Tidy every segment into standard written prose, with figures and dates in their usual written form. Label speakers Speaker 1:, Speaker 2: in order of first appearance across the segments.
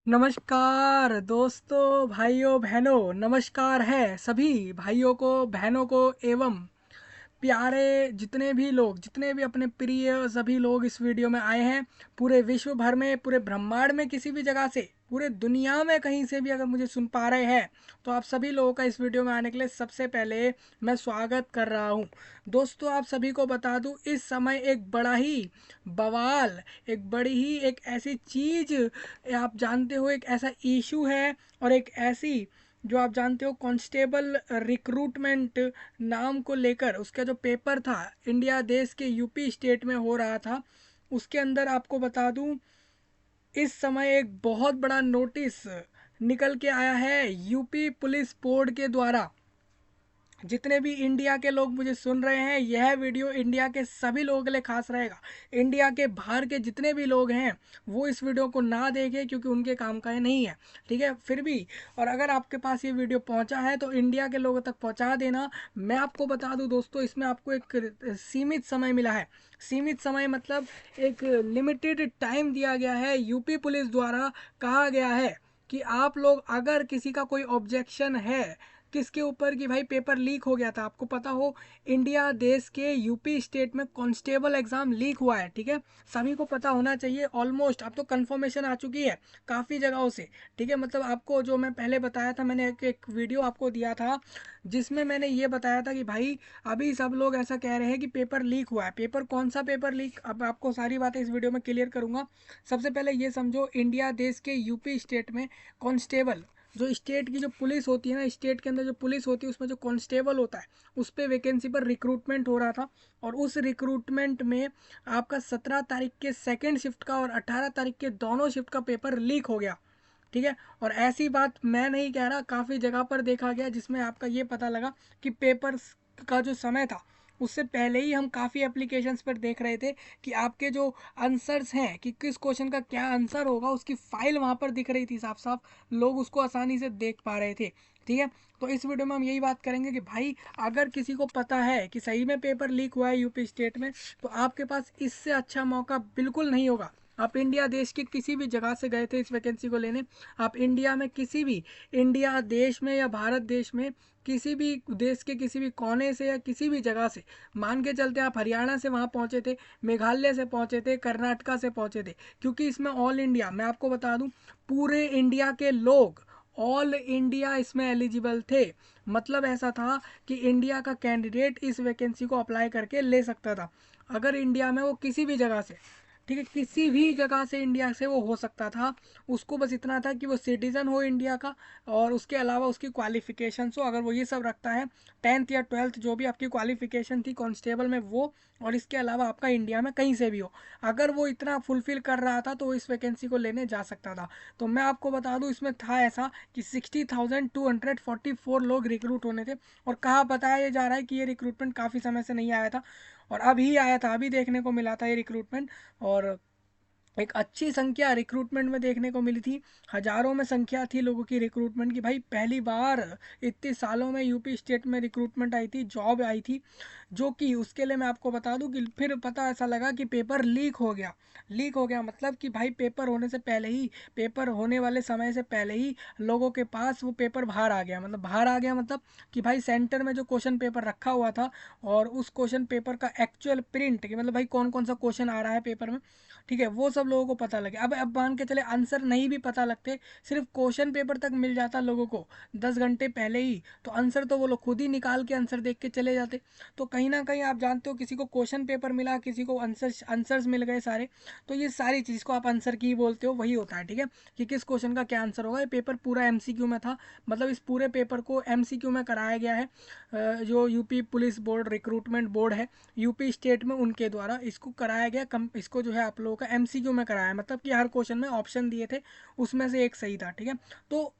Speaker 1: नमस्कार दोस्तों, भाइयों बहनों, नमस्कार है सभी भाइयों को, बहनों को एवं प्यारे जितने भी लोग, जितने भी अपने प्रिय सभी लोग इस वीडियो में आए हैं। पूरे विश्व भर में, पूरे ब्रह्मांड में, किसी भी जगह से, पूरे दुनिया में कहीं से भी अगर मुझे सुन पा रहे हैं तो आप सभी लोगों का इस वीडियो में आने के लिए सबसे पहले मैं स्वागत कर रहा हूं। दोस्तों, आप सभी को बता दूं, इस समय एक बड़ा ही बवाल, एक बड़ी ही एक ऐसी चीज़, आप जानते हो, एक ऐसा इशू है और एक ऐसी जो आप जानते हो कांस्टेबल रिक्रूटमेंट नाम को लेकर उसका जो पेपर था इंडिया देश के यूपी स्टेट में हो रहा था। उसके अंदर आपको बता दूं, इस समय एक बहुत बड़ा नोटिस निकल के आया है यूपी पुलिस बोर्ड के द्वारा। जितने भी इंडिया के लोग मुझे सुन रहे हैं, यह वीडियो इंडिया के सभी लोगों के लिए खास रहेगा। इंडिया के बाहर के जितने भी लोग हैं वो इस वीडियो को ना देखें, क्योंकि उनके काम का ये नहीं है, ठीक है। फिर भी, और अगर आपके पास ये वीडियो पहुंचा है तो इंडिया के लोगों तक पहुंचा देना। मैं आपको बता दूं दोस्तों, इसमें आपको एक सीमित समय मिला है। सीमित समय मतलब एक लिमिटेड टाइम दिया गया है यूपी पुलिस द्वारा। कहा गया है कि आप लोग, अगर किसी का कोई ऑब्जेक्शन है किसके ऊपर, कि भाई पेपर लीक हो गया था। आपको पता हो, इंडिया देश के यूपी स्टेट में कांस्टेबल एग्जाम लीक हुआ है, ठीक है। सभी को पता होना चाहिए। ऑलमोस्ट अब तो कंफर्मेशन आ चुकी है काफ़ी जगहों से, ठीक है। मतलब आपको जो मैं पहले बताया था, मैंने एक वीडियो आपको दिया था जिसमें मैंने ये बताया था कि भाई अभी सब लोग ऐसा कह रहे हैं कि पेपर लीक हुआ है। पेपर कौन सा पेपर लीक, अब आपको सारी बातें इस वीडियो में क्लियर करूंगा। सबसे पहले ये समझो, इंडिया देश के यूपी स्टेट में कांस्टेबल, जो स्टेट की जो पुलिस होती है ना, स्टेट के अंदर जो पुलिस होती है उसमें जो कांस्टेबल होता है, उस पर वैकेंसी पर रिक्रूटमेंट हो रहा था। और उस रिक्रूटमेंट में आपका 17 तारीख के सेकेंड शिफ्ट का और 18 तारीख के दोनों शिफ्ट का पेपर लीक हो गया, ठीक है। और ऐसी बात मैं नहीं कह रहा, काफ़ी जगह पर देखा गया जिसमें आपका ये पता लगा कि पेपर का जो समय था उससे पहले ही हम काफ़ी एप्लीकेशंस पर देख रहे थे कि आपके जो आंसर्स हैं, कि किस क्वेश्चन का क्या आंसर होगा, उसकी फाइल वहाँ पर दिख रही थी साफ साफ। लोग उसको आसानी से देख पा रहे थे, ठीक है। तो इस वीडियो में हम यही बात करेंगे कि भाई अगर किसी को पता है कि सही में पेपर लीक हुआ है यूपी स्टेट में, तो आपके पास इससे अच्छा मौका बिल्कुल नहीं होगा। आप इंडिया देश के किसी भी जगह से गए थे इस वैकेंसी को लेने, आप इंडिया में किसी भी, इंडिया देश में या भारत देश में किसी भी देश के किसी भी कोने से या किसी भी जगह से, मान के चलते आप हरियाणा से वहाँ पहुँचे थे, मेघालय से पहुँचे थे, कर्नाटका से पहुँचे थे, क्योंकि इसमें ऑल इंडिया, मैं आपको बता दूँ, पूरे इंडिया के लोग, ऑल इंडिया इसमें एलिजिबल थे। मतलब ऐसा था कि इंडिया का कैंडिडेट इस वैकेंसी को अप्लाई करके ले सकता था, अगर इंडिया में वो किसी भी जगह से, ठीक है, किसी भी जगह से इंडिया से वो हो सकता था। उसको बस इतना था कि वो सिटीज़न हो इंडिया का, और उसके अलावा उसकी क्वालिफिकेशंस हो, अगर वो ये सब रखता है, 10th या 12th जो भी आपकी क्वालिफिकेशन थी कांस्टेबल में वो, और इसके अलावा आपका इंडिया में कहीं से भी हो, अगर वो इतना फुलफिल कर रहा था तो वो इस वैकेंसी को लेने जा सकता था। तो मैं आपको बता दूं, इसमें था ऐसा कि 60,244 लोग रिक्रूट होने थे। और कहा बताया ये जा रहा है कि ये रिक्रूटमेंट काफ़ी समय से नहीं आया था, और अभी आया था, अभी देखने को मिला था ये रिक्रूटमेंट। और एक अच्छी संख्या रिक्रूटमेंट में देखने को मिली थी। हजारों में संख्या थी लोगों की रिक्रूटमेंट की। भाई पहली बार इतने सालों में यूपी स्टेट में रिक्रूटमेंट आई थी, जॉब आई थी, जो कि उसके लिए मैं आपको बता दूं कि फिर पता ऐसा लगा कि पेपर लीक हो गया। लीक हो गया मतलब कि भाई पेपर होने से पहले ही, पेपर होने वाले समय से पहले ही लोगों के पास वो पेपर बाहर आ गया। मतलब बाहर आ गया मतलब कि भाई सेंटर में जो क्वेश्चन पेपर रखा हुआ था और उस क्वेश्चन पेपर का एक्चुअल प्रिंट, कि मतलब भाई कौन कौन सा क्वेश्चन आ रहा है पेपर में, ठीक है, वो सब लोगों को पता लगे। अब मान के चले आंसर नहीं भी पता लगते, सिर्फ क्वेश्चन पेपर तक मिल जाता लोगों को 10 घंटे पहले ही, तो आंसर तो वो लोग खुद ही निकाल के आंसर देख के चले जाते। तो कहीं ना कहीं आप जानते हो, किसी को क्वेश्चन पेपर मिला, किसी को आंसर्स मिल गए सारे, तो ये सारी चीज़ को आप आंसर की बोलते हो, वही होता है, ठीक है, कि किस क्वेश्चन का क्या आंसर होगा। ये पेपर पूरा एमसीक्यू में था। मतलब इस पूरे पेपर को एमसीक्यू में कराया गया है। जो UP police board recruitment board है यूपी स्टेट में, उनके द्वारा इसको कराया गया। इसको जो है आप लोगों का एमसीक्यू में कराया है, मतलब कि हर क्वेश्चन में ऑप्शन दिए थे, उसमें से एक सही था, ठीक है। तो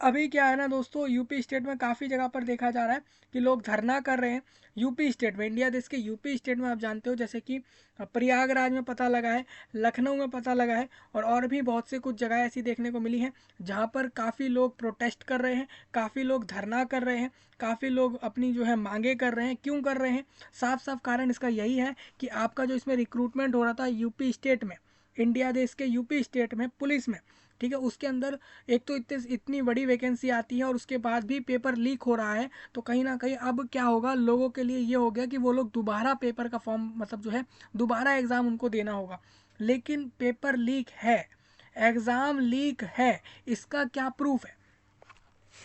Speaker 1: अभी क्या है ना दोस्तों, यूपी स्टेट में काफ़ी जगह पर देखा जा रहा है कि लोग धरना कर रहे हैं यूपी स्टेट में। इंडिया देश के यूपी स्टेट में आप जानते हो, जैसे कि प्रयागराज में पता लगा है, लखनऊ में पता लगा है, और भी बहुत से कुछ जगह ऐसी देखने को मिली हैं जहाँ पर काफ़ी लोग प्रोटेस्ट कर रहे हैं, काफ़ी लोग धरना कर रहे हैं, काफ़ी लोग अपनी जो है मांगे कर रहे हैं। क्यों कर रहे हैं? साफ साफ कारण इसका यही है कि आपका जो इसमें रिक्रूटमेंट हो रहा था यूपी स्टेट में, इंडिया देश के यूपी स्टेट में पुलिस में, ठीक है, उसके अंदर एक तो इतनी बड़ी वैकेंसी आती है और उसके बाद भी पेपर लीक हो रहा है, तो कहीं ना कहीं अब क्या होगा, लोगों के लिए ये हो गया कि वो लोग दोबारा पेपर का फॉर्म मतलब जो है दोबारा एग्ज़ाम उनको देना होगा। लेकिन पेपर लीक है, एग्ज़ाम लीक है, इसका क्या प्रूफ है?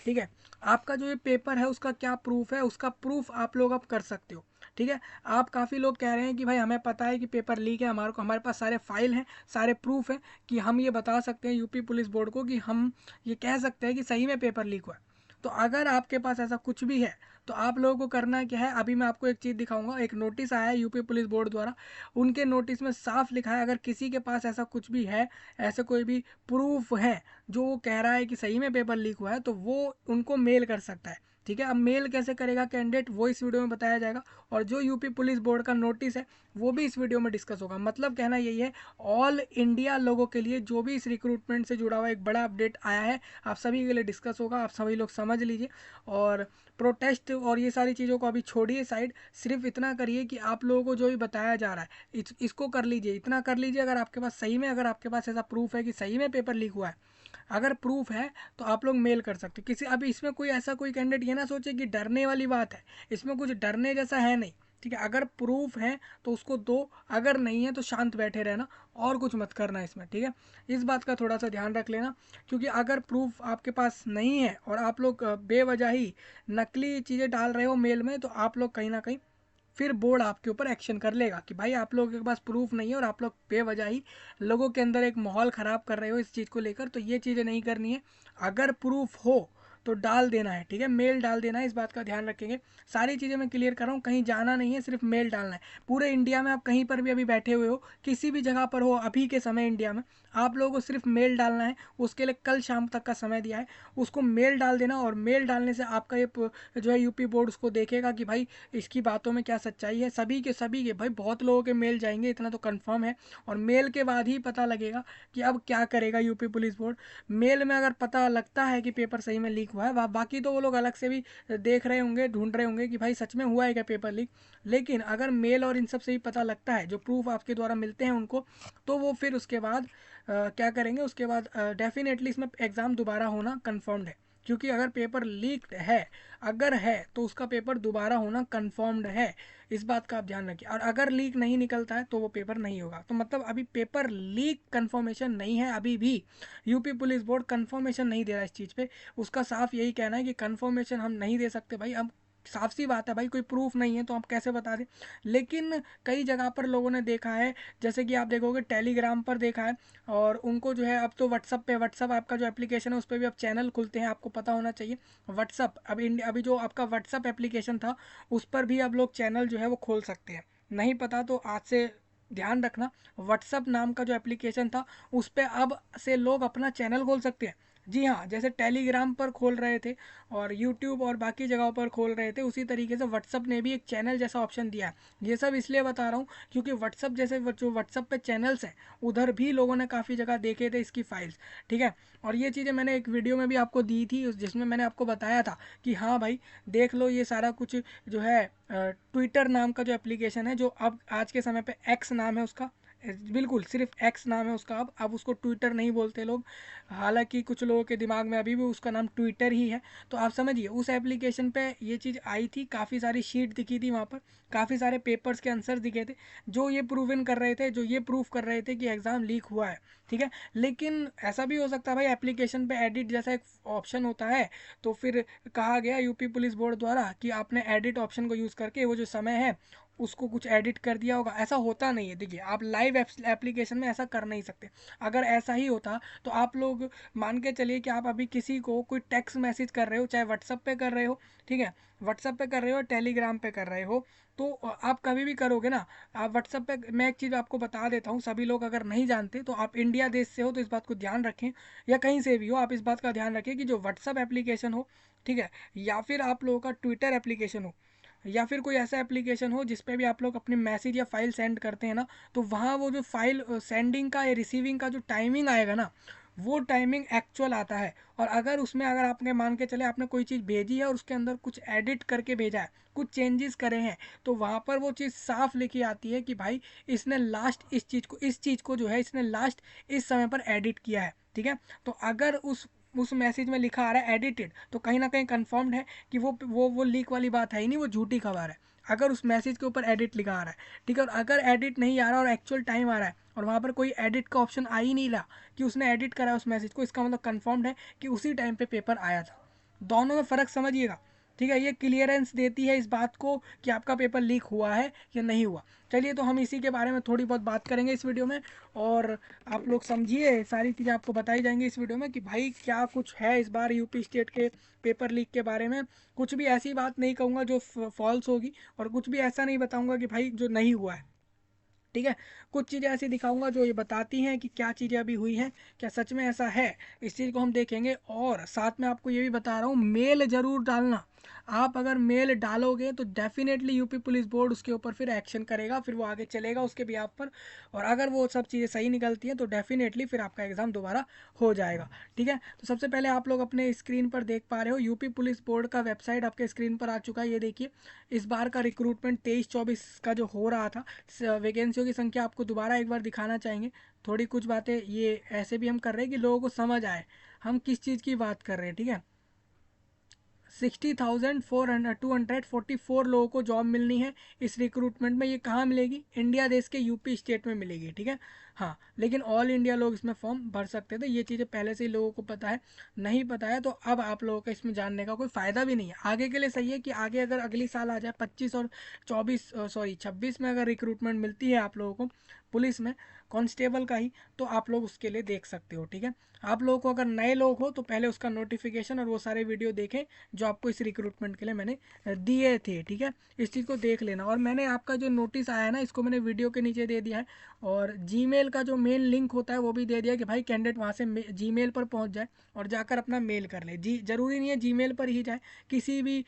Speaker 1: ठीक है, आपका जो ये पेपर है उसका क्या प्रूफ है, उसका प्रूफ आप लोग अब कर सकते हो। ठीक है, आप काफ़ी लोग कह रहे हैं कि भाई हमें पता है कि पेपर लीक है, हमारे पास सारे फाइल हैं, सारे प्रूफ हैं कि हम ये बता सकते हैं यूपी पुलिस बोर्ड को कि हम ये कह सकते हैं कि सही में पेपर लीक हुआ है। तो अगर आपके पास ऐसा कुछ भी है तो आप लोगों को करना क्या है, अभी मैं आपको एक चीज़ दिखाऊंगा। एक नोटिस आया है यूपी पुलिस बोर्ड द्वारा, उनके नोटिस में साफ लिखा है अगर किसी के पास ऐसा कुछ भी है, ऐसे कोई भी प्रूफ है जो वो कह रहा है कि सही में पेपर लीक हुआ है, तो वो उनको मेल कर सकता है। ठीक है, अब मेल कैसे करेगा कैंडिडेट, वो इस वीडियो में बताया जाएगा, और जो यूपी पुलिस बोर्ड का नोटिस है वो भी इस वीडियो में डिस्कस होगा। मतलब कहना यही है, ऑल इंडिया लोगों के लिए जो भी इस रिक्रूटमेंट से जुड़ा हुआ एक बड़ा अपडेट आया है, आप सभी के लिए डिस्कस होगा, आप सभी लोग समझ लीजिए। और प्रोटेस्ट और ये सारी चीज़ों को अभी छोड़िए साइड, सिर्फ इतना करिए कि आप लोगों को जो भी बताया जा रहा है इसको कर लीजिए, इतना कर लीजिए। अगर आपके पास सही में, अगर आपके पास ऐसा प्रूफ है कि सही में पेपर लीक हुआ है, अगर प्रूफ है तो आप लोग मेल कर सकते हो किसी। अभी इसमें कोई ऐसा कोई कैंडिडेट ये ना सोचे कि डरने वाली बात है, इसमें कुछ डरने जैसा है नहीं। ठीक है, अगर प्रूफ है तो उसको दो, अगर नहीं है तो शांत बैठे रहना और कुछ मत करना इसमें। ठीक है, इस बात का थोड़ा सा ध्यान रख लेना, क्योंकि अगर प्रूफ आपके पास नहीं है और आप लोग बेवजह ही नकली चीज़ें डाल रहे हो मेल में, तो आप लोग कहीं ना कहीं फिर बोर्ड आपके ऊपर एक्शन कर लेगा कि भाई आप लोगों के पास प्रूफ नहीं है और आप लोग बेवजह ही लोगों के अंदर एक माहौल ख़राब कर रहे हो इस चीज़ को लेकर। तो ये चीज़ें नहीं करनी है, अगर प्रूफ हो तो डाल देना है। ठीक है, मेल डाल देना है, इस बात का ध्यान रखेंगे। सारी चीज़ें मैं क्लियर कर रहा हूँ, कहीं जाना नहीं है, सिर्फ मेल डालना है। पूरे इंडिया में आप कहीं पर भी अभी बैठे हुए हो, किसी भी जगह पर हो अभी के समय इंडिया में, आप लोगों को सिर्फ मेल डालना है। उसके लिए कल शाम तक का समय दिया है, उसको मेल डाल देना, और मेल डालने से आपका ये जो है यूपी बोर्ड उसको देखेगा कि भाई इसकी बातों में क्या सच्चाई है। सभी के भाई बहुत लोगों के मेल जाएंगे, इतना तो कंफर्म है, और मेल के बाद ही पता लगेगा कि अब क्या करेगा यूपी पुलिस बोर्ड। मेल में अगर पता लगता है कि पेपर सही में लीक हुआ है, बाकी तो वो लोग अलग से भी देख रहे होंगे, ढूंढ रहे होंगे कि भाई सच में हुआ है क्या पेपर लीक। लेकिन अगर मेल और इन सब से ही पता लगता है, जो प्रूफ आपके द्वारा मिलते हैं उनको, तो वो फिर उसके बाद क्या करेंगे, उसके बाद डेफिनेटली इसमें एग्ज़ाम दोबारा होना कन्फर्म्ड है। क्योंकि अगर पेपर लीक्ड है, अगर है तो उसका पेपर दोबारा होना कन्फर्म्ड है, इस बात का आप ध्यान रखिए। और अगर लीक नहीं निकलता है तो वो पेपर नहीं होगा। तो मतलब अभी पेपर लीक कन्फर्मेशन नहीं है, अभी भी यूपी पुलिस बोर्ड कन्फर्मेशन नहीं दे रहा है इस चीज़ पे। उसका साफ यही कहना है कि कन्फर्मेशन हम नहीं दे सकते भाई। अब साफ सी बात है भाई, कोई प्रूफ नहीं है तो आप कैसे बता दें। लेकिन कई जगह पर लोगों ने देखा है, जैसे कि आप देखोगे टेलीग्राम पर देखा है, और उनको जो है अब तो व्हाट्सअप आपका जो एप्लीकेशन है उस पर भी अब चैनल खुलते हैं, आपको पता होना चाहिए। व्हाट्सअप अभी जो आपका व्हाट्सअप एप्लीकेशन था उस पर भी अब लोग चैनल जो है वो खोल सकते हैं। नहीं पता तो आज से ध्यान रखना, व्हाट्सअप नाम का जो एप्लीकेशन था उस पर अब से लोग अपना चैनल खोल सकते हैं। जी हाँ, जैसे टेलीग्राम पर खोल रहे थे और यूट्यूब और बाकी जगहों पर खोल रहे थे, उसी तरीके से व्हाट्सअप ने भी एक चैनल जैसा ऑप्शन दिया है। ये सब इसलिए बता रहा हूँ क्योंकि व्हाट्सअप जैसे जो व्हाट्सअप पे चैनल्स हैं, उधर भी लोगों ने काफ़ी जगह देखे थे इसकी फाइल्स। ठीक है, और ये चीज़ें मैंने एक वीडियो में भी आपको दी थी, जिसमें मैंने आपको बताया था कि हाँ भाई देख लो ये सारा कुछ जो है ट्विटर नाम का जो एप्लीकेशन है, जो अब आज के समय पे एक्स नाम है उसका, बिल्कुल सिर्फ एक्स नाम है उसका, अब उसको ट्विटर नहीं बोलते लोग, हालांकि कुछ लोगों के दिमाग में अभी भी उसका नाम ट्विटर ही है। तो आप समझिए उस एप्लीकेशन पे ये चीज़ आई थी, काफ़ी सारी शीट दिखी थी वहाँ पर, काफ़ी सारे पेपर्स के आंसर दिखे थे जो ये प्रूव इन कर रहे थे, जो ये प्रूफ कर रहे थे कि एग्ज़ाम लीक हुआ है। ठीक है, लेकिन ऐसा भी हो सकता है भाई एप्लीकेशन पे एडिट जैसा एक ऑप्शन होता है, तो फिर कहा गया यूपी पुलिस बोर्ड द्वारा कि आपने एडिट ऑप्शन को यूज़ करके वो जो समय है उसको कुछ एडिट कर दिया होगा। ऐसा होता नहीं है, देखिए आप लाइव एप्लीकेशन में ऐसा कर नहीं सकते। अगर ऐसा ही होता तो आप लोग मान के चलिए कि आप अभी किसी को कोई टेक्स्ट मैसेज कर रहे हो, चाहे व्हाट्सअप पे कर रहे हो, ठीक है, व्हाट्सअप पे कर रहे हो, टेलीग्राम पे कर रहे हो, तो आप कभी भी करोगे ना, आप व्हाट्सअप पे, मैं एक चीज़ आपको बता देता हूँ, सभी लोग अगर नहीं जानते तो आप इंडिया देश से हो तो इस बात को ध्यान रखें, या कहीं से भी हो आप इस बात का ध्यान रखें कि जो व्हाट्सअप एप्लीकेशन हो, ठीक है, या फिर आप लोगों का ट्विटर एप्लीकेशन हो, या फिर कोई ऐसा एप्लीकेशन हो जिस पे भी आप लोग अपने मैसेज या फाइल सेंड करते हैं ना, तो वहाँ वो जो फाइल सेंडिंग का या रिसीविंग का जो टाइमिंग आएगा ना, वो टाइमिंग एक्चुअल आता है। और अगर उसमें अगर आपने मान के चले आपने कोई चीज़ भेजी है और उसके अंदर कुछ एडिट करके भेजा है, कुछ चेंजेस करे हैं, तो वहाँ पर वो चीज़ साफ लिखी आती है कि भाई इसने लास्ट इस चीज़ को जो है इसने लास्ट इस समय पर एडिट किया है। ठीक है। तो अगर उस मैसेज में लिखा आ रहा है एडिटेड, तो कहीं ना कहीं कंफर्म्ड है कि वो लीक वाली बात है ही नहीं, वो झूठी खबर है, अगर उस मैसेज के ऊपर एडिट लिखा आ रहा है। ठीक है। और अगर एडिट नहीं आ रहा और एक्चुअल टाइम आ रहा है और वहाँ पर कोई एडिट का ऑप्शन आ ही नहीं रहा कि उसने एडिट करा उस मैसेज को, इसका मतलब कंफर्म्ड है कि उसी टाइम पे पेपर आया था। दोनों में फ़र्क समझिएगा। ठीक है। ये क्लियरेंस देती है इस बात को कि आपका पेपर लीक हुआ है या नहीं हुआ। चलिए, तो हम इसी के बारे में थोड़ी बहुत बात करेंगे इस वीडियो में, और आप लोग समझिए, सारी चीज़ें आपको बताई जाएंगी इस वीडियो में कि भाई क्या कुछ है इस बार यूपी स्टेट के पेपर लीक के बारे में। कुछ भी ऐसी बात नहीं कहूँगा जो फॉल्स होगी, और कुछ भी ऐसा नहीं बताऊँगा कि भाई जो नहीं हुआ है। ठीक है। कुछ चीज़ें ऐसी दिखाऊंगा जो ये बताती हैं कि क्या चीज़ें अभी हुई हैं, क्या सच में ऐसा है, इस चीज़ को हम देखेंगे। और साथ में आपको ये भी बता रहा हूँ, मेल ज़रूर डालना। आप अगर मेल डालोगे तो डेफिनेटली यूपी पुलिस बोर्ड उसके ऊपर फिर एक्शन करेगा, फिर वो आगे चलेगा उसके बिहाफ पर। और अगर वो सब चीज़ें सही निकलती हैं तो डेफिनेटली फिर आपका एग्ज़ाम दोबारा हो जाएगा। ठीक है। तो सबसे पहले आप लोग अपने स्क्रीन पर देख पा रहे हो, यूपी पुलिस बोर्ड का वेबसाइट आपके स्क्रीन पर आ चुका है। ये देखिए, इस बार का रिक्रूटमेंट 23-24 का जो हो रहा था, वैकेंसियों की संख्या आपको दोबारा एक बार दिखाना चाहेंगे। थोड़ी कुछ बातें ये ऐसे भी हम कर रहे हैं कि लोगों को समझ आए हम किस चीज़ की बात कर रहे हैं। ठीक है। 60,244 लोगों को जॉब मिलनी है इस रिक्रूटमेंट में। ये कहाँ मिलेगी? इंडिया देश के यूपी स्टेट में मिलेगी। ठीक है। हाँ, लेकिन ऑल इंडिया लोग इसमें फॉर्म भर सकते थे, ये चीज़ें पहले से ही लोगों को पता है। नहीं पता है तो अब आप लोगों को इसमें जानने का कोई फ़ायदा भी नहीं है। आगे के लिए सही है कि आगे अगर अगली साल आ जाए 25 और 26 में अगर रिक्रूटमेंट मिलती है आप लोगों को पुलिस में, कांस्टेबल का ही, तो आप लोग उसके लिए देख सकते हो। ठीक है। आप लोगों को अगर नए लोग हो तो पहले उसका नोटिफिकेशन और वो सारे वीडियो देखें जो आपको इस रिक्रूटमेंट के लिए मैंने दिए थे। ठीक है। इस चीज़ को देख लेना। और मैंने आपका जो नोटिस आया है ना, इसको मैंने वीडियो के नीचे दे दिया है, और जीमेल का जो मेन लिंक होता है वो भी दे दिया कि भाई कैंडिडेट वहाँ से जीमेल पर पहुँच जाए और जाकर अपना मेल कर ले। जी, ज़रूरी नहीं है जीमेल पर ही जाए, किसी भी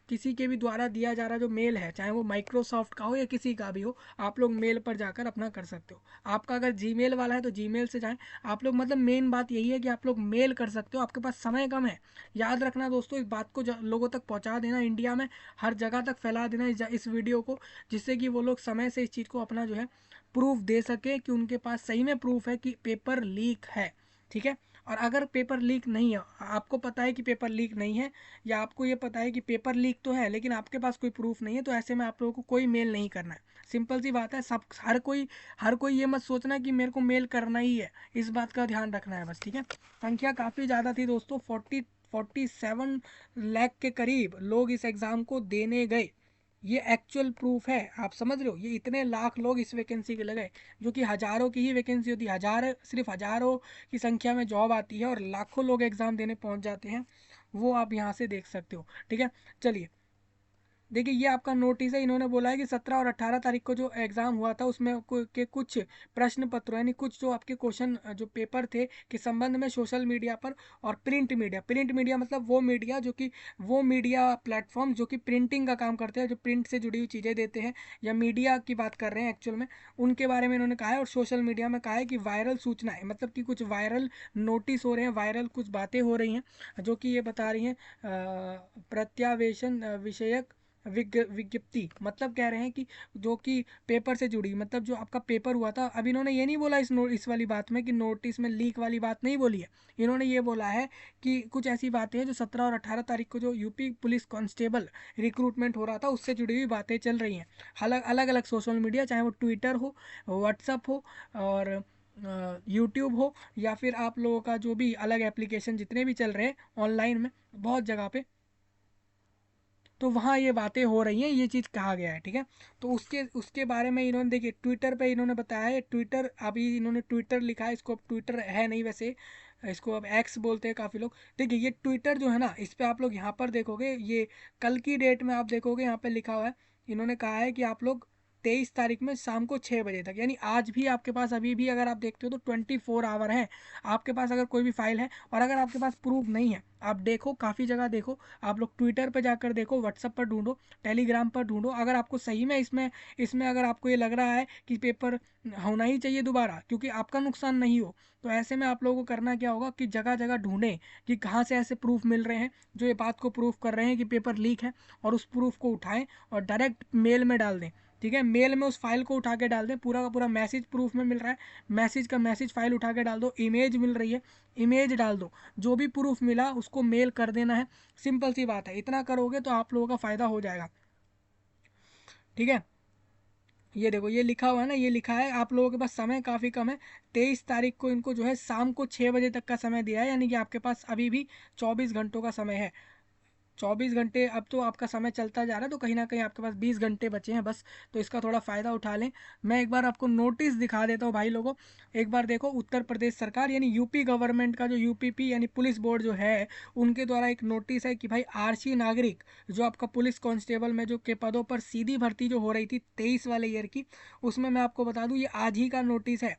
Speaker 1: किसी के भी द्वारा दिया जा रहा जो मेल है, चाहे वो माइक्रोसॉफ्ट का हो या किसी का भी हो, आप लोग मेल पर जाकर अपना कर सकते हो। आपका अगर जीमेल वाला है तो जीमेल से जाएं आप लोग। मतलब मेन बात यही है कि आप लोग मेल कर सकते हो, आपके पास समय कम है। याद रखना दोस्तों, इस बात को लोगों तक पहुंचा देना, इंडिया में हर जगह तक फैला देना इस वीडियो को, जिससे कि वो लोग समय से इस चीज़ को अपना जो है प्रूफ दे सके कि उनके पास सही में प्रूफ है कि पेपर लीक है। ठीक है। और अगर पेपर लीक नहीं है, आपको पता है कि पेपर लीक नहीं है, या आपको ये पता है कि पेपर लीक तो है लेकिन आपके पास कोई प्रूफ नहीं है, तो ऐसे में आप लोगों को कोई मेल नहीं करना है। सिंपल सी बात है। सब हर कोई ये मत सोचना कि मेरे को मेल करना ही है, इस बात का ध्यान रखना है बस। ठीक है। संख्या काफ़ी ज़्यादा थी दोस्तों, 47 लाख के करीब लोग इस एग्ज़ाम को देने गए। ये एक्चुअल प्रूफ है, आप समझ रहे हो, ये इतने लाख लोग इस वैकेंसी के लगे, जो कि हज़ारों की ही वैकेंसी होती है, सिर्फ हज़ारों की संख्या में जॉब आती है और लाखों लोग एग्ज़ाम देने पहुंच जाते हैं, वो आप यहाँ से देख सकते हो। ठीक है। चलिए, देखिए, ये आपका नोटिस है। इन्होंने बोला है कि 17 और 18 तारीख को जो एग्ज़ाम हुआ था उसमें के कुछ प्रश्न पत्र, यानी कुछ जो आपके क्वेश्चन जो पेपर थे के संबंध में सोशल मीडिया पर और प्रिंट मीडिया मतलब वो मीडिया जो कि वो मीडिया प्लेटफॉर्म जो कि प्रिंटिंग का काम करते हैं, जो प्रिंट से जुड़ी हुई चीज़ें देते हैं, या मीडिया की बात कर रहे हैं एक्चुअल में, उनके बारे में इन्होंने कहा है। और सोशल मीडिया में कहा है कि वायरल सूचनाएं, मतलब कि कुछ वायरल नोटिस हो रहे हैं, वायरल कुछ बातें हो रही हैं जो कि ये बता रही हैं प्रत्यावेशन विषयक विज्ञप्ति, मतलब कह रहे हैं कि जो कि पेपर से जुड़ी, मतलब जो आपका पेपर हुआ था। अब इन्होंने ये नहीं बोला इस वाली बात में कि नोटिस में लीक वाली बात नहीं बोली है। इन्होंने ये बोला है कि कुछ ऐसी बातें हैं जो 17 और 18 तारीख को जो यूपी पुलिस कांस्टेबल रिक्रूटमेंट हो रहा था उससे जुड़ी हुई बातें चल रही हैं। अलग अलग सोशल मीडिया, चाहे वो ट्विटर हो, व्हाट्सअप हो, और यूट्यूब हो, या फिर आप लोगों का जो भी अलग एप्लीकेशन जितने भी चल रहे हैं ऑनलाइन में, बहुत जगह पे, तो वहाँ ये बातें हो रही हैं, ये चीज़ कहा गया है। ठीक है। तो उसके उसके बारे में इन्होंने, देखिए, ट्विटर पे इन्होंने बताया है। ट्विटर, अभी इन्होंने ट्विटर लिखा है, इसको अब ट्विटर है नहीं वैसे, इसको अब एक्स बोलते हैं काफ़ी लोग। देखिए, ये ट्विटर जो है ना, इस पर आप लोग यहाँ पर देखोगे, ये कल की डेट में आप देखोगे, यहाँ पे लिखा हुआ है, इन्होंने कहा है कि आप लोग 23 तारीख में शाम को 6 बजे तक, यानी आज भी आपके पास, अभी भी अगर आप देखते हो तो 24 आवर है आपके पास, अगर कोई भी फाइल है। और अगर आपके पास प्रूफ नहीं है, आप देखो, काफ़ी जगह देखो, आप लोग ट्विटर पर जाकर देखो, व्हाट्सअप पर ढूंढो, टेलीग्राम पर ढूंढो, अगर आपको सही में इसमें अगर आपको ये लग रहा है कि पेपर होना ही चाहिए दोबारा, क्योंकि आपका नुकसान नहीं हो, तो ऐसे में आप लोगों को करना क्या होगा कि जगह जगह ढूंढें कि कहाँ से ऐसे प्रूफ मिल रहे हैं जो ये बात को प्रूफ कर रहे हैं कि पेपर लीक है, और उस प्रूफ को उठाएं और डायरेक्ट मेल में डाल दें, ठीक है, मेल में उस फाइल को उठा के डाल दें, पूरा का पूरा मैसेज प्रूफ में मिल रहा है, मैसेज का मैसेज फाइल उठा के डाल दो, इमेज मिल रही है इमेज डाल दो, जो भी प्रूफ मिला उसको मेल कर देना है। सिंपल सी बात है, इतना करोगे तो आप लोगों का फ़ायदा हो जाएगा। ठीक है, ये देखो ये लिखा हुआ है ना, ये लिखा है आप लोगों के पास समय काफ़ी कम है। 23 तारीख को इनको जो है शाम को 6 बजे तक का समय दिया है, यानी कि आपके पास अभी भी 24 घंटों का समय है। 24 घंटे अब तो आपका समय चलता जा रहा है, तो कहीं ना कहीं आपके पास 20 घंटे बचे हैं बस, तो इसका थोड़ा फ़ायदा उठा लें। मैं एक बार आपको नोटिस दिखा देता हूँ भाई लोगों, एक बार देखो, उत्तर प्रदेश सरकार यानी यूपी गवर्नमेंट का जो यूपीपी यानी पुलिस बोर्ड जो है, उनके द्वारा एक नोटिस है कि भाई आरसी नागरिक जो आपका पुलिस कांस्टेबल में जो के पदों पर सीधी भर्ती जो हो रही थी 23 वाले ईयर की, उसमें मैं आपको बता दूं ये आज ही का नोटिस है।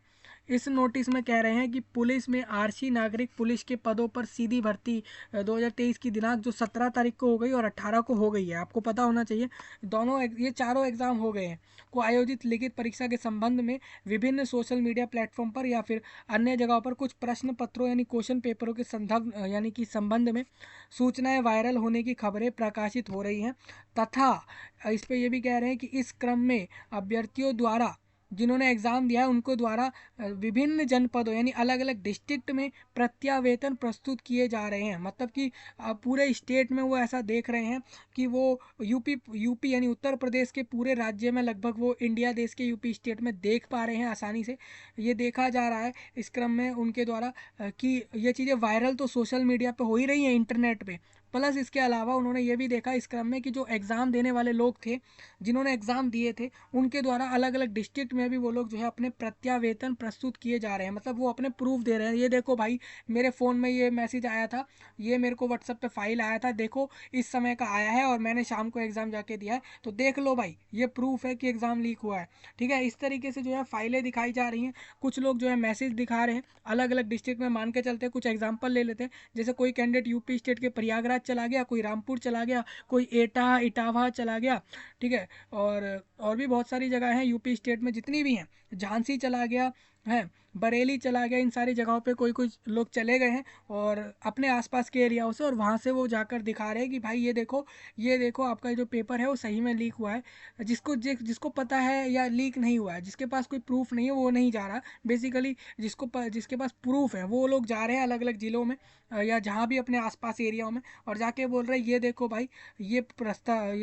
Speaker 1: इस नोटिस में कह रहे हैं कि पुलिस में आरसी नागरिक पुलिस के पदों पर सीधी भर्ती 2023 की दिनांक जो 17 तारीख को हो गई और 18 को हो गई है, आपको पता होना चाहिए। दोनों ये चारों एग्जाम हो गए हैं, को आयोजित लिखित परीक्षा के संबंध में विभिन्न सोशल मीडिया प्लेटफॉर्म पर या फिर अन्य जगहों पर कुछ प्रश्न पत्रों यानी क्वेश्चन पेपरों के संदर्भ यानी कि संबंध में सूचनाएं वायरल होने की खबरें प्रकाशित हो रही हैं, तथा इस पे ये भी कह रहे हैं कि इस क्रम में अभ्यर्थियों द्वारा जिन्होंने एग्ज़ाम दिया है उनको द्वारा विभिन्न जनपदों यानी अलग अलग डिस्ट्रिक्ट में प्रत्यावेतन प्रस्तुत किए जा रहे हैं। मतलब कि पूरे स्टेट में वो ऐसा देख रहे हैं कि वो यूपी यानी उत्तर प्रदेश के पूरे राज्य में लगभग वो इंडिया देश के यूपी स्टेट में देख पा रहे हैं आसानी से। ये देखा जा रहा है इस क्रम में उनके द्वारा कि ये चीज़ें वायरल तो सोशल मीडिया पे हो ही रही हैं, इंटरनेट पे, प्लस इसके अलावा उन्होंने ये भी देखा इस क्रम में कि जो एग्ज़ाम देने वाले लोग थे, जिन्होंने एग्ज़ाम दिए थे, उनके द्वारा अलग अलग डिस्ट्रिक्ट में भी वो लोग जो है अपने प्रत्यावेतन प्रस्तुत किए जा रहे हैं। मतलब वो अपने प्रूफ दे रहे हैं, ये देखो भाई मेरे फ़ोन में ये मैसेज आया था, ये मेरे को व्हाट्सएप पे फाइल आया था, देखो इस समय का आया है और मैंने शाम को एग्ज़ाम जाके दिया है, तो देख लो भाई ये प्रूफ है कि एग्ज़ाम लीक हुआ है। ठीक है, इस तरीके से जो है फाइलें दिखाई जा रही हैं। कुछ लोग जो है मैसेज दिखा रहे हैं अलग अलग डिस्ट्रिक्ट में, मान के चलते कुछ एग्जाम्पल ले लेते हैं, जैसे कोई कैंडिडेट यूपी स्टेट के प्रयागराज चला गया, कोई रामपुर चला गया, कोई एटा इटावा चला गया। ठीक है, और भी बहुत सारी जगह हैं यूपी स्टेट में जितनी भी हैं, झांसी चला गया है, बरेली चला गया, इन सारी जगहों पे कोई कोई लोग चले गए हैं और अपने आसपास के एरियाओं से, और वहाँ से वो जाकर दिखा रहे हैं कि भाई ये देखो आपका जो पेपर है वो सही में लीक हुआ है। जिसको पता है या लीक नहीं हुआ है, जिसके पास कोई प्रूफ नहीं है वो नहीं जा रहा बेसिकली, जिसके पास प्रूफ है वो लोग जा रहे हैं अलग अलग ज़िलों में या जहाँ भी अपने आसपास एरियाओं में, और जाके बोल रहे हैं ये देखो भाई ये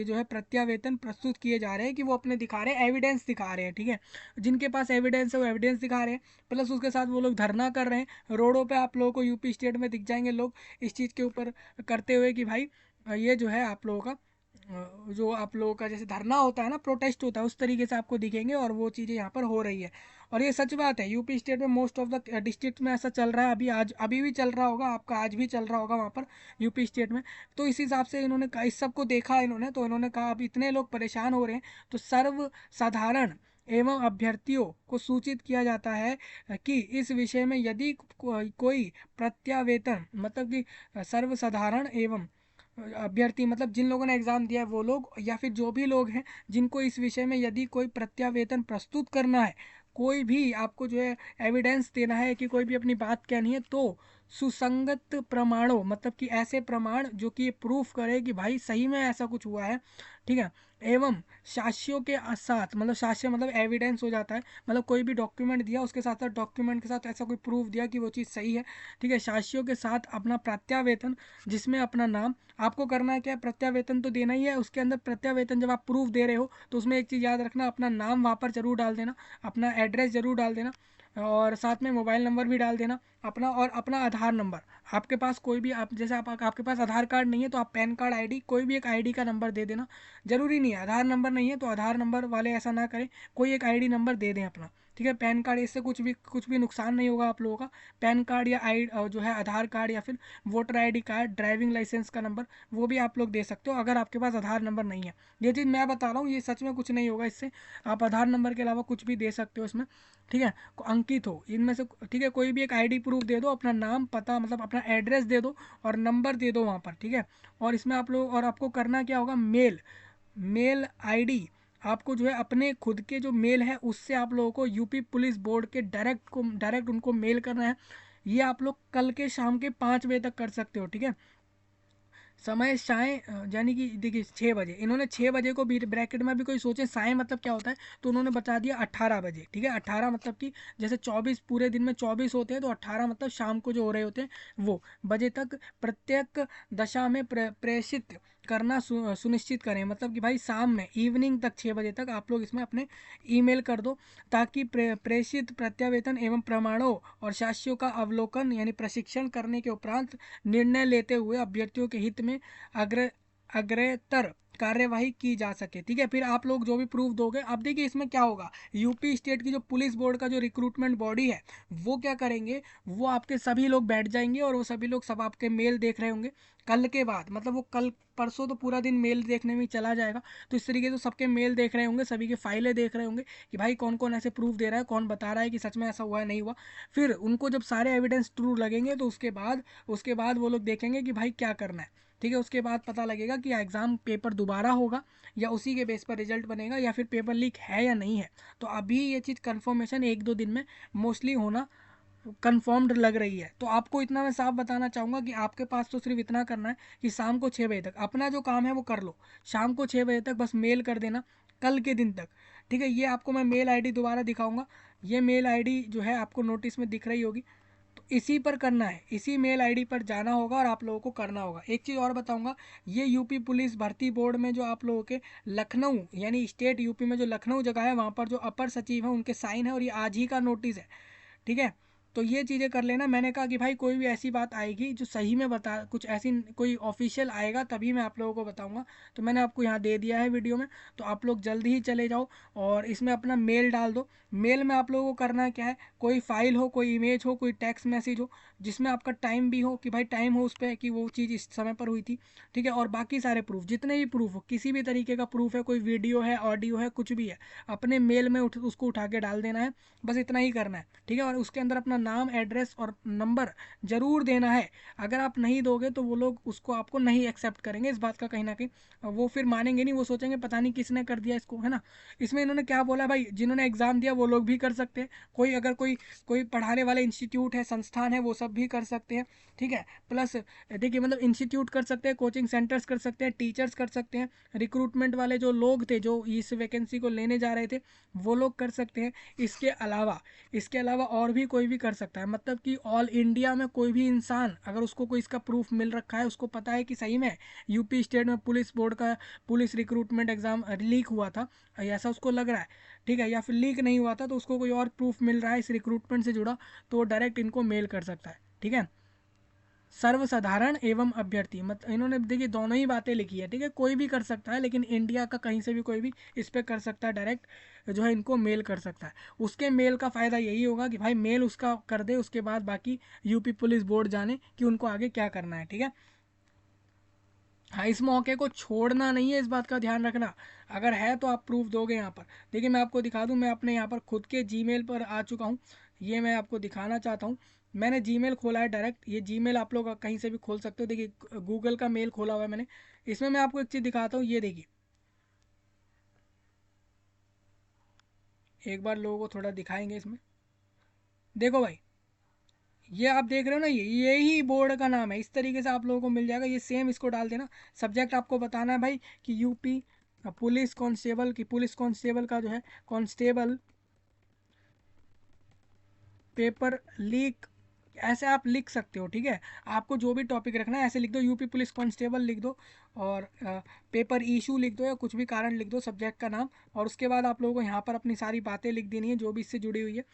Speaker 1: जो है प्रत्यावेतन प्रस्तुत किए जा रहे हैं, कि वो अपने दिखा रहे हैं, एविडेंस दिखा रहे हैं। ठीक है, जिनके पास एविडेंस है वो एविडेंस दिखा रहे हैं, प्लस उसके साथ वो लोग धरना कर रहे हैं रोडों पे। आप लोगों को यूपी स्टेट में दिख जाएंगे लोग इस चीज़ के ऊपर करते हुए कि भाई ये जो है आप लोगों का जो आप लोगों का जैसे धरना होता है ना, प्रोटेस्ट होता है, उस तरीके से आपको दिखेंगे, और वो चीज़ें यहाँ पर हो रही है। और ये सच बात है, यूपी स्टेट में मोस्ट ऑफ द डिस्ट्रिक्ट में ऐसा चल रहा है, अभी भी चल रहा होगा, आपका आज भी चल रहा होगा वहाँ पर यूपी स्टेट में। तो इस हिसाब से इन्होंने इस सब को देखा इन्होंने, तो इन्होंने कहा अब इतने लोग परेशान हो रहे हैं तो सर्वसाधारण एवं अभ्यर्थियों को सूचित किया जाता है कि इस विषय में यदि कोई प्रत्यावेतन, मतलब कि सर्वसाधारण एवं अभ्यर्थी मतलब जिन लोगों ने एग्ज़ाम दिया है वो लोग, या फिर जो भी लोग हैं जिनको इस विषय में यदि कोई प्रत्यावेतन प्रस्तुत करना है, कोई भी आपको जो है एविडेंस देना है कि कोई भी अपनी बात कहनी है, तो सुसंगत प्रमाणों, मतलब कि ऐसे प्रमाण जो कि ये प्रूफ करे कि भाई सही में ऐसा कुछ हुआ है। ठीक है, एवं साक्ष्यों के साथ, मतलब साक्ष्य मतलब एविडेंस हो जाता है, मतलब कोई भी डॉक्यूमेंट दिया उसके साथ साथ डॉक्यूमेंट के साथ ऐसा कोई प्रूफ दिया कि वो चीज़ सही है। ठीक है, साक्ष्यों के साथ अपना प्रत्यावेतन, जिसमें अपना नाम, आपको करना है क्या, प्रत्यावेतन तो देना ही है, उसके अंदर प्रत्यावेतन जब आप प्रूफ दे रहे हो तो उसमें एक चीज़ याद रखना, अपना नाम वहाँ पर जरूर डाल देना, अपना एड्रेस जरूर डाल देना, और साथ में मोबाइल नंबर भी डाल देना अपना, और अपना आधार नंबर। आपके पास कोई भी, आप जैसे आपके पास आधार कार्ड नहीं है तो आप पैन कार्ड आईडी, कोई भी एक आईडी का नंबर दे देना। जरूरी नहीं है, आधार नंबर नहीं है तो आधार नंबर वाले ऐसा ना करें, कोई एक आईडी नंबर दे दें अपना। ठीक है, पैन कार्ड, इससे कुछ भी नुकसान नहीं होगा आप लोगों का। पैन कार्ड या जो है आधार कार्ड, या फिर voter ID card, driving licence का नंबर, वो भी आप लोग दे सकते हो अगर आपके पास आधार नंबर नहीं है। ये चीज़ मैं बता रहा हूँ, ये सच में कुछ नहीं होगा इससे, आप आधार नंबर के अलावा कुछ भी दे सकते हो इसमें। ठीक है, अंकित हो इनमें से, ठीक है, कोई भी एक आईडी प्रूफ दे दो, अपना नाम पता मतलब अपना एड्रेस दे दो और नंबर दे दो वहाँ पर। ठीक है, और इसमें आप लोग, और आपको करना क्या होगा, मेल आईडी, आपको जो है अपने खुद के जो मेल है उससे आप लोगों को यूपी पुलिस बोर्ड के डायरेक्ट उनको मेल करना है। ये आप लोग कल के शाम के 5 बजे तक कर सकते हो। ठीक है, समय साय यानी कि देखिए 6 बजे, इन्होंने 6 बजे को ब्रैकेट में भी कोई सोचे साय मतलब क्या होता है, तो उन्होंने बता दिया 18 बजे। ठीक है, 18 मतलब कि जैसे 24 पूरे दिन में 24 होते हैं, तो 18 मतलब शाम को जो हो रहे होते हैं वो बजे तक प्रत्येक दशा में प्रेषित करना सुनिश्चित करें। मतलब कि भाई शाम में इवनिंग तक 6 बजे तक आप लोग इसमें अपने ईमेल कर दो, ताकि प्रेषित प्रत्यावेतन एवं प्रमाणों और साक्ष्यों का अवलोकन यानी प्रशिक्षण करने के उपरांत निर्णय लेते हुए अभ्यर्थियों के हित में अग्रतर कार्यवाही की जा सके। ठीक है, फिर आप लोग जो भी प्रूफ दोगे, अब देखिए इसमें क्या होगा, यूपी स्टेट की जो पुलिस बोर्ड का जो रिक्रूटमेंट बॉडी है वो क्या करेंगे, वो आपके सभी लोग बैठ जाएंगे और वो सभी लोग सब आपके मेल देख रहे होंगे कल के बाद, मतलब वो कल परसों तो पूरा दिन मेल देखने में ही चला जाएगा। तो इस तरीके से सबके मेल देख रहे होंगे, सभी के फाइलें देख रहे होंगे कि भाई कौन कौन ऐसे प्रूफ दे रहा है, कौन बता रहा है कि सच में ऐसा हुआ है नहीं हुआ। फिर उनको जब सारे एविडेंस ट्रू लगेंगे तो उसके बाद वो लोग देखेंगे कि भाई क्या करना है। ठीक है, उसके बाद पता लगेगा कि एग्ज़ाम पेपर दोबारा होगा या उसी के बेस पर रिजल्ट बनेगा या फिर पेपर लीक है या नहीं है। तो अभी ये चीज़ कन्फर्मेशन 1-2 दिन में मोस्टली होना कन्फर्म्ड लग रही है। तो आपको इतना मैं साफ बताना चाहूँगा कि आपके पास तो सिर्फ इतना करना है कि शाम को 6 बजे तक अपना जो काम है वो कर लो। शाम को 6 बजे तक बस मेल कर देना कल के दिन तक। ठीक है, ये आपको मैं मेल आईडी दोबारा दिखाऊंगा, ये मेल आईडी जो है आपको नोटिस में दिख रही होगी, तो इसी पर करना है, इसी मेल आईडी पर जाना होगा और आप लोगों को करना होगा। एक चीज़ और बताऊंगा, ये यूपी पुलिस भर्ती बोर्ड में जो आप लोगों के लखनऊ यानी स्टेट यूपी में जो लखनऊ जगह है वहाँ पर जो अपर सचिव है उनके साइन है और ये आज ही का नोटिस है। ठीक है, तो ये चीज़ें कर लेना। मैंने कहा कि भाई कोई भी ऐसी बात आएगी जो सही में बता, कुछ ऐसी कोई ऑफिशियल आएगा तभी मैं आप लोगों को बताऊंगा। तो मैंने आपको यहाँ दे दिया है वीडियो में, तो आप लोग जल्दी ही चले जाओ और इसमें अपना मेल डाल दो। मेल में आप लोगों को करना क्या है, कोई फाइल हो, कोई इमेज हो, कोई टेक्स्ट मैसेज हो जिसमें आपका टाइम भी हो कि भाई टाइम हो उस पर कि वो चीज़ इस समय पर हुई थी। ठीक है, और बाकी सारे प्रूफ, जितने भी प्रूफ हो, किसी भी तरीके का प्रूफ है, कोई वीडियो है, ऑडियो है, कुछ भी है, अपने मेल में उसको उठा के डाल देना है। बस इतना ही करना है। ठीक है, और उसके अंदर अपना नाम, एड्रेस और नंबर जरूर देना है। अगर आप नहीं दोगे तो वो लोग उसको आपको नहीं एक्सेप्ट करेंगे, इस बात का कहीं ना कहीं वो फिर मानेंगे नहीं, वो सोचेंगे पता नहीं किसने कर दिया इसको, है ना। इसमें इन्होंने क्या बोला भाई, जिन्होंने एग्जाम दिया वो लोग भी कर सकते हैं, कोई अगर कोई कोई पढ़ाने वाले इंस्टीट्यूट है, संस्थान है, वो सब भी कर सकते हैं। ठीक है, प्लस देखिए मतलब इंस्टीट्यूट कर सकते हैं, कोचिंग सेंटर्स कर सकते हैं, टीचर्स कर सकते हैं, रिक्रूटमेंट वाले जो लोग थे जो इस वैकेंसी को लेने जा रहे थे वो लोग कर सकते हैं। इसके अलावा और भी कोई भी कर सकता है। मतलब कि ऑल इंडिया में कोई भी इंसान अगर उसको कोई इसका प्रूफ मिल रखा है, उसको पता है कि सही में यूपी स्टेट में पुलिस बोर्ड का पुलिस रिक्रूटमेंट एग्जाम लीक हुआ था, ऐसा उसको लग रहा है, ठीक है, या फिर लीक नहीं हुआ था, तो उसको कोई और प्रूफ मिल रहा है इस रिक्रूटमेंट से जुड़ा, तो वो डायरेक्ट इनको मेल कर सकता है। ठीक है, सर्वसाधारण एवं अभ्यर्थी, मतलब इन्होंने देखिए दोनों ही बातें लिखी है। ठीक है, कोई भी कर सकता है, लेकिन इंडिया का कहीं से भी कोई भी इस पर कर सकता है, डायरेक्ट जो है इनको मेल कर सकता है। उसके मेल का फ़ायदा यही होगा कि भाई मेल उसका कर दे, उसके बाद बाकी यूपी पुलिस बोर्ड जाने कि उनको आगे क्या करना है। ठीक है, हाँ, इस मौके को छोड़ना नहीं है, इस बात का ध्यान रखना। अगर है तो आप प्रूफ दोगे यहाँ पर। देखिए मैं आपको दिखा दूँ, मैं अपने यहाँ पर खुद के जीमेल पर आ चुका हूँ, ये मैं आपको दिखाना चाहता हूँ। मैंने जीमेल खोला है डायरेक्ट, ये जीमेल आप लोग कहीं से भी खोल सकते हो। देखिए गूगल का मेल खोला हुआ है मैंने। इसमें मैं आपको एक चीज़ दिखाता हूँ, ये देखिए, एक बार लोगों को थोड़ा दिखाएंगे इसमें। देखो भाई, ये आप देख रहे हो ना, यही बोर्ड का नाम है, इस तरीके से आप लोगों को मिल जाएगा, ये सेम इसको डाल देना। सब्जेक्ट आपको बताना है भाई कि यूपी पुलिस कांस्टेबल की, पुलिस कांस्टेबल का जो है कांस्टेबल पेपर लीक, ऐसे आप लिख सकते हो। ठीक है, आपको जो भी टॉपिक रखना है ऐसे लिख दो, यूपी पुलिस कांस्टेबल लिख दो और पेपर इशू लिख दो या कुछ भी कारण लिख दो, सब्जेक्ट का नाम, और उसके बाद आप लोगों को यहाँ पर अपनी सारी बातें लिख देनी है जो भी इससे जुड़ी हुई है।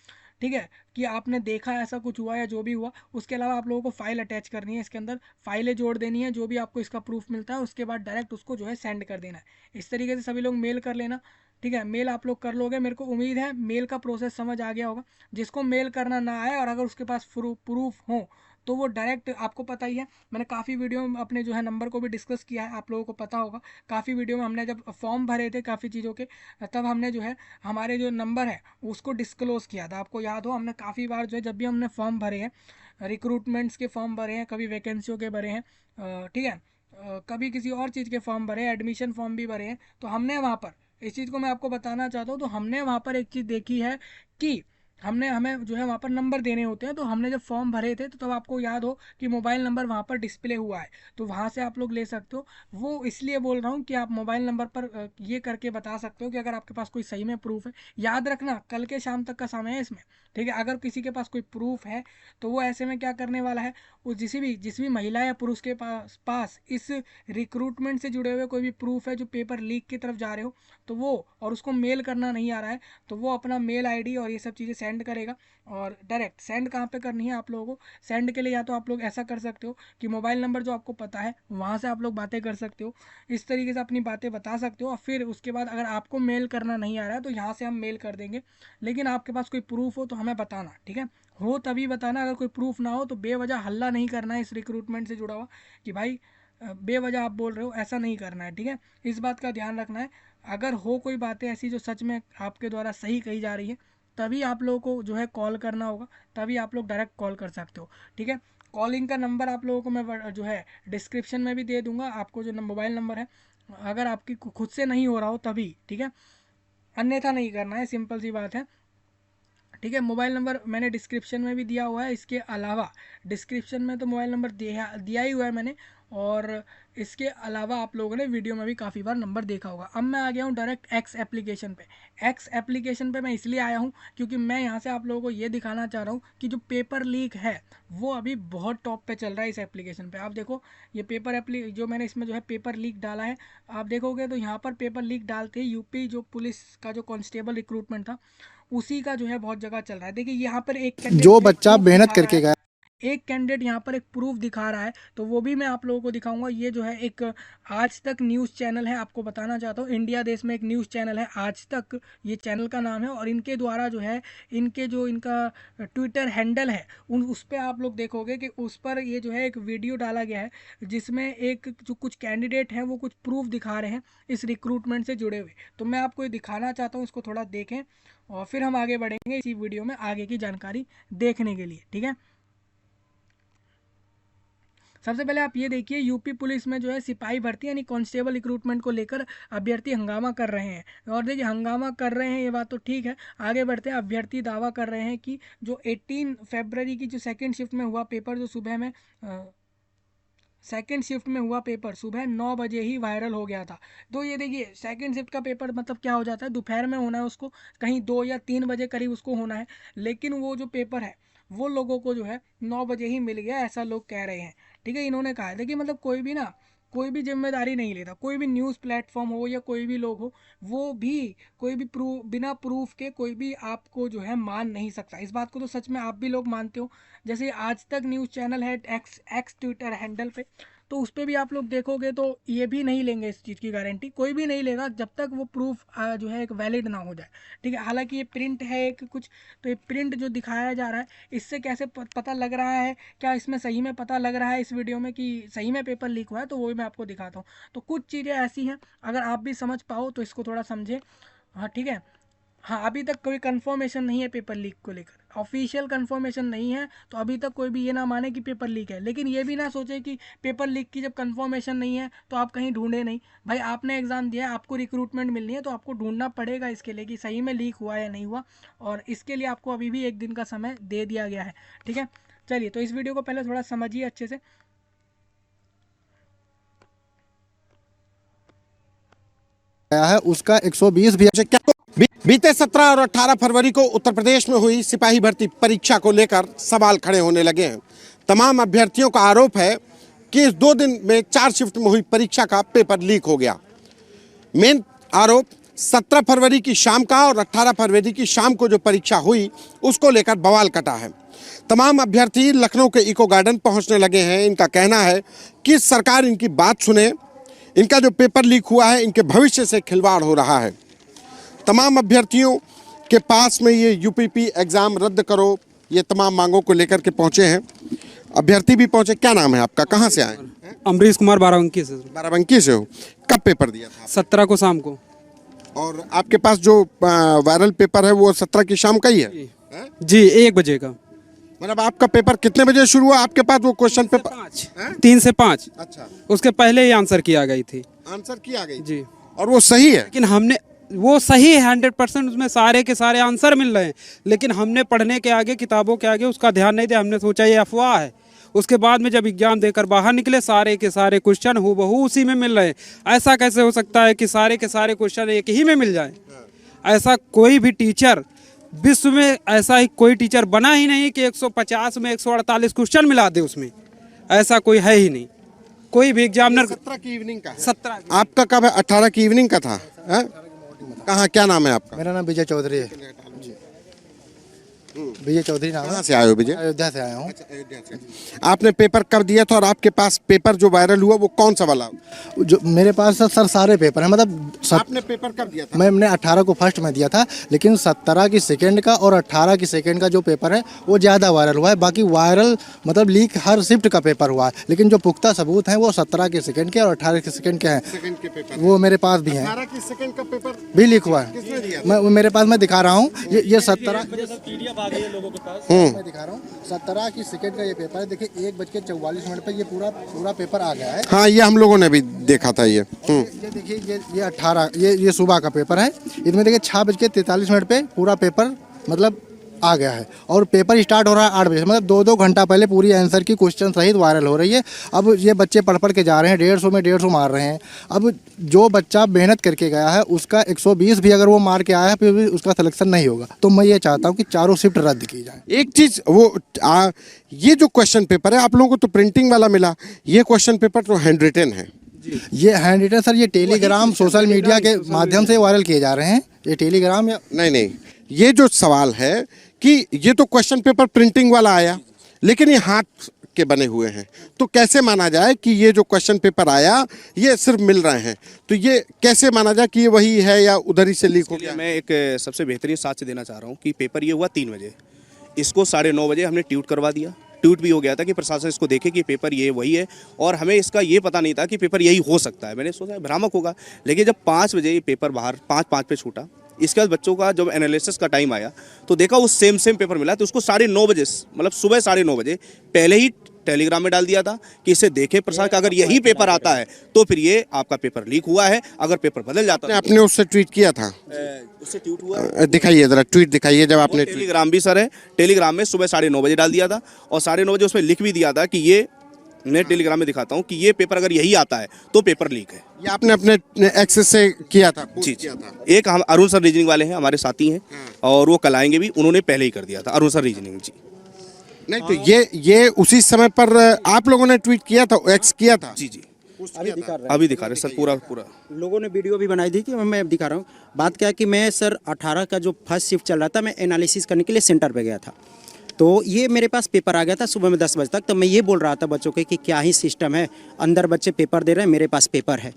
Speaker 1: ठीक है, कि आपने देखा ऐसा कुछ हुआ या जो भी हुआ। उसके अलावा आप लोगों को फाइल अटैच करनी है, इसके अंदर फाइलें जोड़ देनी है जो भी आपको इसका प्रूफ मिलता है, उसके बाद डायरेक्ट उसको जो है सेंड कर देना है। इस तरीके से सभी लोग मेल कर लेना। ठीक है, मेल आप लोग कर लोगे, मेरे को उम्मीद है मेल का प्रोसेस समझ आ गया होगा। जिसको मेल करना ना आए और अगर उसके पास प्रूफ हो तो वो डायरेक्ट, आपको पता ही है, मैंने काफ़ी वीडियो में अपने जो है नंबर को भी डिस्कस किया है, आप लोगों को पता होगा। काफ़ी वीडियो में हमने जब फॉर्म भरे थे काफ़ी चीज़ों के, तब हमने जो है हमारे जो नंबर है उसको डिस्क्लोज़ किया था। आपको याद हो, हमने काफ़ी बार जो है जब भी हमने फॉर्म भरे हैं, रिक्रूटमेंट्स के फॉर्म भरे हैं, कभी वैकेंसियों के भरे हैं, ठीक है, कभी किसी और चीज़ के फॉर्म भरे हैं, एडमिशन फॉर्म भी भरे हैं, तो हमने वहाँ पर इस चीज़ को मैं आपको बताना चाहता हूँ, तो हमने वहाँ पर एक चीज़ देखी है कि हमें जो है वहाँ पर नंबर देने होते हैं। तो हमने जब फॉर्म भरे थे तो तब आपको याद हो कि मोबाइल नंबर वहाँ पर डिस्प्ले हुआ है, तो वहाँ से आप लोग ले सकते हो। वो इसलिए बोल रहा हूँ कि आप मोबाइल नंबर पर ये करके बता सकते हो कि अगर आपके पास कोई सही में प्रूफ है। याद रखना कल के शाम तक का समय है इसमें, ठीक है। अगर किसी के पास कोई प्रूफ है तो वो ऐसे में क्या करने वाला है, वो जिस भी महिला या पुरुष के पास इस रिक्रूटमेंट से जुड़े हुए कोई भी प्रूफ है जो पेपर लीक की तरफ जा रहे हो, तो वो और उसको मेल करना नहीं आ रहा है, तो वो अपना मेल आईडी और ये सब चीज़ें सेंड करेगा। और डायरेक्ट सेंड कहाँ पे करनी है आप लोगों को, सेंड के लिए या तो आप लोग ऐसा कर सकते हो कि मोबाइल नंबर जो आपको पता है वहाँ से आप लोग बातें कर सकते हो, इस तरीके से अपनी बातें बता सकते हो। और फिर उसके बाद अगर आपको मेल करना नहीं आ रहा है तो यहाँ से हम मेल कर देंगे। लेकिन आपके पास कोई प्रूफ हो तो हमें बताना, ठीक है। हो तभी बताना, अगर कोई प्रूफ ना हो तो बेवजह हल्ला नहीं करना है इस रिक्रूटमेंट से जुड़ा हुआ कि भाई बेवजह आप बोल रहे हो, ऐसा नहीं करना है, ठीक है। इस बात का ध्यान रखना है। अगर हो कोई बातें ऐसी जो सच में आपके द्वारा सही कही जा रही है, तभी आप लोगों को जो है कॉल करना होगा, तभी आप लोग डायरेक्ट कॉल कर सकते हो, ठीक है। कॉलिंग का नंबर आप लोगों को मैं जो है डिस्क्रिप्शन में भी दे दूंगा, आपको जो मोबाइल नंबर है, अगर आपकी खुद से नहीं हो रहा हो तभी, ठीक है, अन्यथा नहीं करना है, सिंपल सी बात है, ठीक है। मोबाइल नंबर मैंने डिस्क्रिप्शन में भी दिया हुआ है। इसके अलावा डिस्क्रिप्शन में तो मोबाइल नंबर दिया ही हुआ है मैंने, और इसके अलावा आप लोगों ने वीडियो में भी काफ़ी बार नंबर देखा होगा। अब मैं आ गया हूँ डायरेक्ट एक्स एप्लीकेशन पे। एक्स एप्लीकेशन पे मैं इसलिए आया हूँ क्योंकि मैं यहाँ से आप लोगों को ये दिखाना चाह रहा हूँ कि जो पेपर लीक है वो अभी बहुत टॉप पे चल रहा है इस एप्लीकेशन पे। आप देखो ये जो मैंने इसमें जो है पेपर लीक डाला है, आप देखोगे तो यहाँ पर पेपर लीक डालते ही यूपी जो पुलिस का जो कांस्टेबल रिक्रूटमेंट था उसी का जो है बहुत जगह चल रहा है। देखिए यहाँ पर एक
Speaker 2: जो बच्चा मेहनत करके गया,
Speaker 1: एक कैंडिडेट यहाँ पर एक प्रूफ दिखा रहा है, तो वो भी मैं आप लोगों को दिखाऊंगा। ये जो है एक आज तक न्यूज़ चैनल है, आपको बताना चाहता हूँ, इंडिया देश में एक न्यूज़ चैनल है आज तक, ये चैनल का नाम है। और इनके द्वारा जो है इनका ट्विटर हैंडल है उस पर आप लोग देखोगे कि उस पर ये जो है एक वीडियो डाला गया है जिसमें एक जो कुछ कैंडिडेट हैं वो कुछ प्रूफ दिखा रहे हैं इस रिक्रूटमेंट से जुड़े हुए। तो मैं आपको ये दिखाना चाहता हूँ, इसको थोड़ा देखें और फिर हम आगे बढ़ेंगे इसी वीडियो में आगे की जानकारी देखने के लिए, ठीक है। सबसे पहले आप ये देखिए, यूपी पुलिस में जो है सिपाही भर्ती यानी कांस्टेबल रिक्रूटमेंट को लेकर अभ्यर्थी हंगामा कर रहे हैं। और देखिए हंगामा कर रहे हैं ये बात तो ठीक है, आगे बढ़ते हैं। अभ्यर्थी दावा कर रहे हैं कि जो 18 फरवरी की जो सेकेंड शिफ्ट में हुआ पेपर, जो सुबह में सेकेंड शिफ्ट में हुआ पेपर सुबह 9 बजे ही वायरल हो गया था। तो ये देखिए सेकेंड शिफ्ट का पेपर मतलब क्या हो जाता है, दोपहर में होना है उसको, कहीं 2 या 3 बजे करीब उसको होना है, लेकिन वो जो पेपर है वो लोगों को जो है 9 बजे ही मिल गया, ऐसा लोग कह रहे हैं, ठीक है। इन्होंने कहा है, देखिए मतलब कोई भी जिम्मेदारी नहीं लेता, कोई भी न्यूज़ प्लेटफॉर्म हो या कोई भी लोग हो, वो भी कोई भी बिना प्रूफ के कोई भी आपको जो है मान नहीं सकता। इस बात को तो सच में आप भी लोग मानते हो। जैसे आज तक न्यूज़ चैनल है एक्स एक्स ट्विटर हैंडल पे, तो उस पर भी आप लोग देखोगे तो ये भी नहीं लेंगे इस चीज़ की गारंटी, कोई भी नहीं लेगा जब तक वो प्रूफ जो है एक वैलिड ना हो जाए, ठीक है। हालांकि ये प्रिंट है एक कुछ, तो ये प्रिंट जो दिखाया जा रहा है इससे कैसे पता लग रहा है, क्या इसमें सही में पता लग रहा है इस वीडियो में कि सही में पेपर लीक हुआ है, तो वो भी मैं आपको दिखाता हूँ। तो कुछ चीज़ें ऐसी हैं, अगर आप भी समझ पाओ तो इसको थोड़ा समझें, हाँ ठीक है। हाँ अभी तक कोई कंफर्मेशन नहीं है पेपर लीक को लेकर, ऑफिशियल कंफर्मेशन नहीं है, तो अभी तक कोई भी ये ना माने कि पेपर लीक है। लेकिन ये भी ना सोचे कि पेपर लीक की जब कंफर्मेशन नहीं है तो आप कहीं ढूंढे नहीं। भाई आपने एग्ज़ाम दिया है, आपको रिक्रूटमेंट मिलनी है, तो आपको ढूंढना पड़ेगा इसके लिए कि सही में लीक हुआ या नहीं हुआ, और इसके लिए आपको अभी भी 1 दिन का समय दे दिया गया है, ठीक है। चलिए तो इस वीडियो को पहले थोड़ा समझिए अच्छे से।
Speaker 2: गया है उसका 120 भी क्या। बीते 17 और 18 फरवरी को उत्तर प्रदेश में हुई सिपाही भर्ती परीक्षा को लेकर सवाल खड़े होने लगे हैं। तमाम अभ्यर्थियों का आरोप है कि इस 2 दिन में 4 शिफ्ट में हुई परीक्षा का पेपर लीक हो गया। मेन आरोप 17 फरवरी की शाम का और 18 फरवरी की शाम को जो परीक्षा हुई उसको लेकर बवाल कटा है। तमाम अभ्यर्थी लखनऊ के इको गार्डन पहुंचने लगे हैं। इनका कहना है कि सरकार इनकी बात सुने, इनका जो पेपर लीक हुआ है इनके भविष्य से खिलवाड़ हो रहा है। तमाम अभ्यर्थियों के पास में ये यूपीपी एग्ज़ाम रद्द करो, ये तमाम मांगों को लेकर के पहुंचे हैं। अभ्यर्थी भी पहुंचे। क्या नाम है आपका, कहाँ से आए?
Speaker 3: अमरीश कुमार बाराबंकी से।
Speaker 2: बाराबंकी से हो। कब पेपर दिया था?
Speaker 3: 17 को शाम को।
Speaker 2: और आपके पास जो वायरल पेपर है वो 17 की शाम का ही है?
Speaker 3: जी 1 बजे का।
Speaker 2: मतलब आपका पेपर कितने बजे शुरू हुआ? आपके पास वो क्वेश्चन पेपर
Speaker 3: 3 से 5।
Speaker 2: अच्छा,
Speaker 3: उसके पहले ही आंसर की आ गई थी।
Speaker 2: आंसर की आ गई
Speaker 3: जी।
Speaker 2: और वो सही है?
Speaker 3: लेकिन हमने वो सही है 100%, उसमें सारे के सारे आंसर मिल रहे हैं, लेकिन हमने पढ़ने के आगे, किताबों के आगे उसका ध्यान नहीं दिया। हमने सोचा ये अफवाह है। उसके बाद में जब एग्जाम देकर बाहर निकले, सारे के सारे क्वेश्चन हूबहू उसी में मिल रहे हैं। ऐसा कैसे हो सकता है कि सारे के सारे क्वेश्चन एक ही में मिल जाए? ऐसा कोई भी टीचर विश्व में, ऐसा ही कोई टीचर बना ही नहीं कि 150 में 148 क्वेश्चन मिला दे उसमें। ऐसा कोई है ही नहीं। कोई भी एग्जामिनर
Speaker 2: 17 की इवनिंग का है।
Speaker 3: 17
Speaker 2: आपका कब है? 18 की इवनिंग का था। कहाँ, क्या नाम है आपका?
Speaker 4: मेरा नाम विजय चौधरी है। विजय चौधरी नाम है।
Speaker 2: कहाँ से आए हो विजय?
Speaker 4: अयोध्या से आया हूँ।
Speaker 2: आपने पेपर कब दिया था और आपके पास पेपर जो वायरल हुआ वो कौन सा वाला?
Speaker 4: जो मेरे पास सर सारे पेपर हैं, मतलब
Speaker 2: आपने पेपर कब दिया था?
Speaker 4: मैंने 18 को फर्स्ट में दिया था, लेकिन 17 की सेकंड का और 18 की सेकंड का जो पेपर है वो ज़्यादा वायरल हुआ है। बाकी वायरल मतलब लीक हर शिफ्ट का पेपर हुआ है, लेकिन जो पुख्ता सबूत हैं वो 17 के सेकंड के और 18 के सेकंड के हैं।
Speaker 2: सेकंड के पेपर
Speaker 4: वो मेरे पास भी हैं।
Speaker 2: 18 की सेकंड का पेपर
Speaker 4: भी लीक हुआ
Speaker 2: किसने दिया
Speaker 4: है। मैं मेरे पास मैं दिखा रहा हूँ, ये 17 मैं दिखा रहा हूँ 17 की सेकंड का ये पेपर है। देखिए 1:44 पे ये पूरा पेपर आ गया है।
Speaker 2: हाँ, ये हम लोगों ने भी देखा था ये।
Speaker 4: ये देखिए ये 18 ये सुबह का पेपर है। इसमें देखिए 6:43 पे पूरा पेपर मतलब आ गया है, और पेपर स्टार्ट हो रहा है 8 बजे, मतलब 2-2 घंटा पहले पूरी आंसर की क्वेश्चन सहित वायरल हो रही है। अब ये बच्चे पढ़ के जा रहे हैं, 150 में 150 मार रहे हैं। अब जो बच्चा मेहनत करके गया है उसका 120 भी अगर वो मार के आया है फिर भी उसका सिलेक्शन नहीं होगा। तो मैं ये चाहता हूँ कि चारों शिफ्ट रद्द की जाए।
Speaker 2: एक चीज ये जो क्वेश्चन पेपर है, आप लोगों को तो प्रिंटिंग वाला मिला, ये क्वेश्चन पेपर तो हैंड रिटन है।
Speaker 4: ये हैंड रिटन सर, ये टेलीग्राम सोशल मीडिया के माध्यम से वायरल किए जा रहे हैं। ये टेलीग्राम या
Speaker 2: नहीं, ये जो सवाल है कि ये तो क्वेश्चन पेपर प्रिंटिंग वाला आया, लेकिन ये हाथ के बने हुए हैं, तो कैसे माना जाए कि ये जो क्वेश्चन पेपर आया ये सिर्फ मिल रहे हैं? तो ये कैसे माना जाए कि ये वही है या उधर ही से लीक हो गया?
Speaker 5: मैं एक सबसे बेहतरीन साक्ष्य देना चाह रहा हूँ कि पेपर ये हुआ 3 बजे, इसको 9:30 बजे हमने ट्वीट करवा दिया। ट्वीट भी हो गया था कि प्रशासन इसको देखे कि पेपर ये वही है, और हमें इसका ये पता नहीं था कि पेपर यही हो सकता है। मैंने सोचा भ्रामक होगा, लेकिन जब 5 बजे ये पेपर बाहर 5:05 पे छूटा, इसके बाद बच्चों का जब एनालिसिस का टाइम आया तो देखा वो सेम पेपर मिला। तो उसको 9:30 बजे, मतलब सुबह 9:30 बजे पहले ही टेलीग्राम में डाल दिया था कि इसे देखे प्रशासन का, अगर यही पेपर आता है तो फिर ये आपका पेपर लीक हुआ है, अगर पेपर बदल जाता है।
Speaker 2: आपने उससे ट्वीट किया था?
Speaker 5: उससे ट्वीट हुआ,
Speaker 2: दिखाइए जरा, ट्वीट दिखाइए जब आपने
Speaker 5: टेलीग्राम भी सर है। टेलीग्राम में सुबह 9:30 बजे डाल दिया था, और 9:30 बजे उसमें लिख भी दिया था कि ये, मैं टेलीग्राम में दिखाता हूँ कि ये पेपर अगर यही आता है तो पेपर लीक है।
Speaker 2: ये आपने अपने एक्सेस से किया था?
Speaker 5: जी। एक हम अरुण सर रीजनिंग वाले हैं, हमारे साथी हैं, और वो कल आएंगे भी, उन्होंने पहले ही कर दिया था, अरुण सर रीजनिंग जी।
Speaker 2: नहीं, तो ये उसी समय पर आप लोगों ने ट्वीट किया था, एक्स किया था?
Speaker 5: जी
Speaker 3: अभी
Speaker 5: दिखा रहे सर पूरा
Speaker 3: लोगों ने वीडियो भी बनाई थी कि मैं दिखा रहा हूँ। बात क्या है कि मैं सर 18 का जो फर्स्ट शिफ्ट चल रहा था, मैं एनालिसिस करने के लिए सेंटर पे गया था, तो ये मेरे पास पेपर आ गया था सुबह में 10 बजे तक। तो मैं ये बोल रहा था बच्चों के कि क्या ही सिस्टम है, अंदर बच्चे पेपर दे रहे हैं, मेरे पास पेपर है।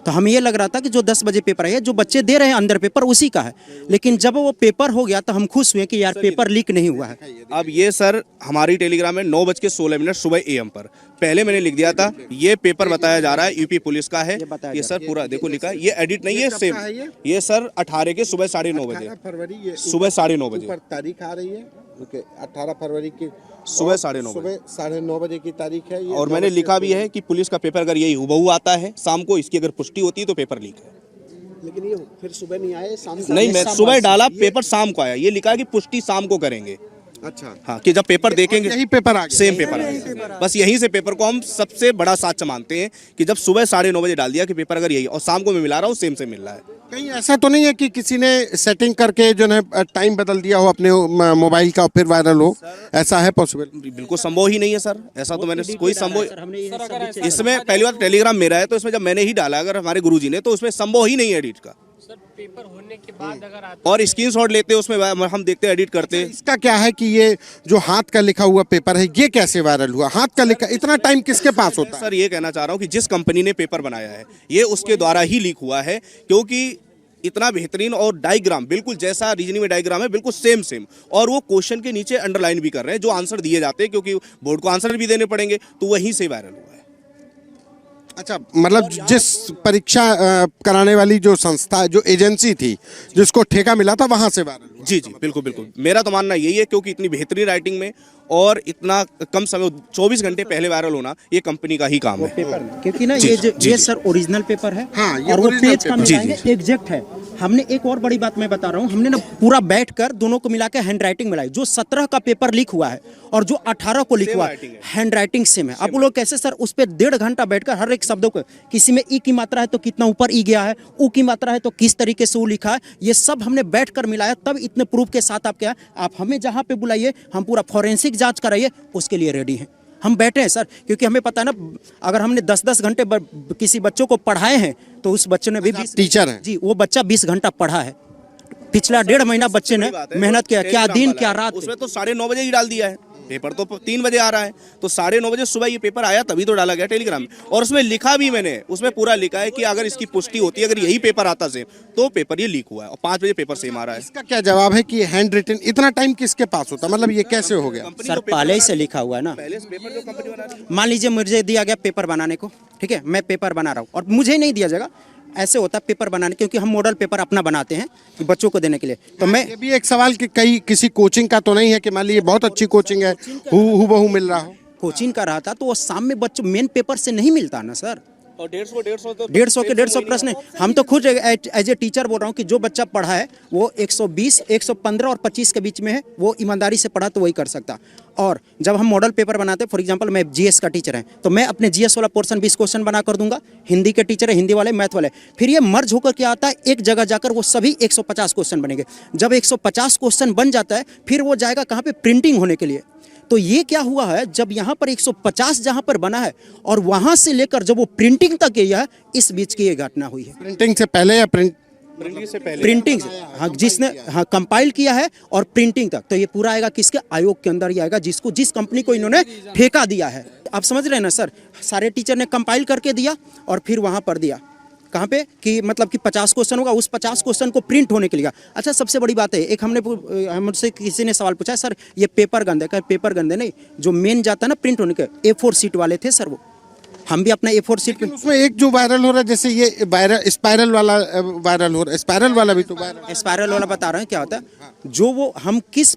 Speaker 3: तो हमें ये लग रहा था कि जो 10 बजे पेपर है, जो बच्चे दे रहे हैं अंदर पेपर उसी का है, लेकिन जब वो पेपर हो गया तो हम खुश हुए कि यार पेपर लीक नहीं हुआ है।
Speaker 5: अब ये सर हमारी टेलीग्राम में 9:16 सुबह AM पर पहले मैंने लिख दिया था, ये पेपर बताया जा रहा है यूपी पुलिस का है। ये सर पूरा देखो लिखा है, ये एडिट नहीं है, सेम ये सर 18 के सुबह 9:30 बजे,
Speaker 2: फरवरी
Speaker 5: सुबह 9:30 बजे
Speaker 2: तारीख आ रही है। 18 फरवरी की
Speaker 5: सुबह 9:30
Speaker 2: सुबह 9:30 बजे की तारीख है ये।
Speaker 5: और मैंने लिखा भी है कि पुलिस का पेपर अगर यही हुबहू आता है शाम को, इसकी अगर पुष्टि होती है तो पेपर लीक है।
Speaker 6: लेकिन ये फिर सुबह नहीं आए, शाम
Speaker 5: नहीं, मैं सुबह डाला, पेपर शाम को आया। ये लिखा है कि पुष्टि शाम को करेंगे।
Speaker 2: अच्छा,
Speaker 5: हाँ, कि जब पेपर देखेंगे
Speaker 2: यही पेपर आ गया,
Speaker 5: सेम पेपर आ गया। बस यहीं से पेपर को हम सबसे बड़ा साक्ष्य मानते हैं कि जब सुबह 9:30 बजे डाल दिया कि पेपर अगर यही, और शाम को मैं मिला रहा हूँ, सेम मिल रहा है।
Speaker 2: कहीं ऐसा तो नहीं है कि किसी ने सेटिंग करके जो है टाइम बदल दिया हो अपने मोबाइल का और फिर वायरल हो? ऐसा है पॉसिबल?
Speaker 5: बिल्कुल संभव ही नहीं है सर, ऐसा तो मैंने कोई संभव, इसमें पहली बार टेलीग्राम मेरा है, तो इसमें जब मैंने ही डाला अगर हमारे गुरुजी ने, तो उसमें संभव ही नहीं है एडिट का।
Speaker 1: पेपर होने के बाद अगर
Speaker 5: और स्क्रीनशॉट लेते हैं उसमें हम देखते हैं, एडिट करते हैं।
Speaker 2: इसका क्या है कि ये जो हाथ का लिखा हुआ पेपर है ये कैसे वायरल हुआ? हाथ का लिखा, इतना टाइम किसके पास होता है?
Speaker 5: सर ये कहना चाह रहा हूँ कि जिस कंपनी ने पेपर बनाया है ये उसके द्वारा ही लीक हुआ है, क्योंकि इतना बेहतरीन और डायग्राम बिल्कुल जैसा रीजनिंग में डायग्राम है, बिल्कुल सेम, और वो क्वेश्चन के नीचे अंडरलाइन भी कर रहे हैं जो आंसर दिए जाते हैं, क्योंकि बोर्ड को आंसर भी देने पड़ेंगे, तो वहीं से वायरल हुआ है।
Speaker 2: अच्छा, मतलब जिस परीक्षा कराने वाली जो संस्था, जो एजेंसी थी जिसको ठेका मिला था, वहां से वायरल हुआ?
Speaker 5: जी बिल्कुल मेरा तो मानना यही है, क्योंकि इतनी बेहतरीन राइटिंग में और इतना कम समय 24 घंटे पहले वायरल होना ये कंपनी का ही काम है।
Speaker 3: क्योंकि ना ये सर ओरिजिनल पेपर है,
Speaker 2: हाँ, ये
Speaker 3: और वो
Speaker 2: original
Speaker 3: पेज का
Speaker 2: पेपर।
Speaker 3: मिलाएंगे एग्जैक्ट है,
Speaker 7: हमने एक और बड़ी बात मैं बता रहा हूँ, हमने ना पूरा बैठकर दोनों को मिला के हैंड राइटिंग मिलाई। जो 17 का पेपर लीक हुआ है और जो 18 को लीक हुआ है, हैंड राइटिंग सेम है। अब वो लोग कैसे सर उस पर 1.5 घंटा बैठकर हर एक शब्दों को, किसी में ई की मात्रा है तो कितना ऊपर ई गया है, ऊ की मात्रा है तो किस तरीके से वो लिखा है, ये सब हमने बैठकर मिलाया, तब इतने प्रूफ के साथ आप क्या, आप हमें जहाँ पे बुलाइए, हम पूरा फॉरेंसिक जाँच कराइए, उसके लिए रेडी हैं। हम बैठे हैं सर, क्योंकि हमें पता है ना, अगर हमने 10-10 घंटे किसी बच्चों को पढ़ाए हैं तो उस बच्चे ने भी 20
Speaker 2: टीचर हैं
Speaker 7: जी, वो बच्चा 20 घंटा पढ़ा है। पिछला 1.5 महीना बच्चे ने मेहनत किया, क्या दिन क्या रात।
Speaker 5: उसमें तो 9:30 बजे ही डाल दिया है, पेपर तो 3 बजे आ रहा है, तो 9:30 बजे सुबह ये पेपर आया तभी तो डाला गया टेलीग्राम में। और उसमें लिखा भी मैंने, उसमें पूरा लिखा है कि अगर इसकी पुष्टि होती है, अगर यही पेपर आता सेम, तो पेपर ये लीक हुआ है और 5 बजे पेपर सेम आ रहा है।
Speaker 2: इसका क्या जवाब है कि हैंड रिटन इतना टाइम किसके पास होता, मतलब ये कैसे हो गया?
Speaker 7: सर पहले ही से लिखा हुआ है ना।
Speaker 5: पहले से पेपर जो कंपनी बना रही है,
Speaker 7: मान लीजिए मुझे दिया गया पेपर बनाने को, ठीक है, मैं पेपर बना रहा हूँ और मुझे नहीं दिया जाएगा, ऐसे होता है पेपर बनाने, क्योंकि हम मॉडल पेपर अपना बनाते हैं कि बच्चों को देने के लिए। तो मैं
Speaker 2: ये भी एक सवाल कि कई किसी कोचिंग का तो नहीं है कि मान लीजिए बहुत अच्छी कोचिंग है, हूबहू मिल रहा हो।
Speaker 7: कोचिंग का रहा था तो वो सामने बच्चों मेन पेपर से नहीं मिलता ना सर।
Speaker 5: और 150 तो
Speaker 7: 150 के 150 प्रश्न, हम तो खुद एज ए टीचर बोल रहा हूँ कि जो बच्चा पढ़ा है वो 120, 115 और 25 के बीच में है, वो ईमानदारी से पढ़ा तो वही कर सकता। और जब हम मॉडल पेपर बनाते हैं, फॉर एग्जांपल मैं जीएस का टीचर है तो मैं अपने जीएस वाला पोर्शन 20 क्वेश्चन बना कर दूंगा, हिंदी के टीचर है हिंदी वाले, मैथ वाले, फिर ये मर्ज होकर क्या आता है, एक जगह जाकर वो सभी 150 क्वेश्चन बनेंगे। जब 150 क्वेश्चन बन जाता है फिर वो जाएगा कहाँ पे, प्रिंटिंग होने के लिए। तो ये क्या हुआ है, जब यहाँ पर 150 जहाँ पर बना है और वहाँ से लेकर जब वो प्रिंटिंग तक गई है, इस बीच की ये घटना हुई है।
Speaker 2: प्रिंटिंग से पहले या
Speaker 5: प्रिंटिंग से पहले,
Speaker 7: प्रिंटिंग, हाँ, जिसने हाँ कंपाइल किया है और प्रिंटिंग तक, तो ये पूरा आएगा किसके, आयोग के अंदर ही आएगा, जिसको जिस कंपनी को इन्होंने ठेका दिया है। आप समझ रहे हैं ना सर, सारे टीचर ने कंपाइल करके दिया और फिर वहाँ पर दिया कहाँ पे कि मतलब कि 50 क्वेश्चन होगा, उस 50 क्वेश्चन को प्रिंट होने के लिए। अच्छा सबसे बड़ी बात है, एक मुझसे किसी ने सवाल पूछा, सर ये पेपर गंदे, कहा पेपर गंदे नहीं, जो मेन जाता है ना प्रिंट होने के, A4 सीट वाले थे सर वो, हम भी अपना A4 सीट पे।
Speaker 2: उसमें एक जो वायरल हो रहा है, जैसे ये वायरल स्पाइरल वाला वायरल हो रहा है, स्पाइरल वाला भी तो वायरल,
Speaker 7: स्पाइरल वाला बता रहे हैं क्या होता है, जो वो हम किस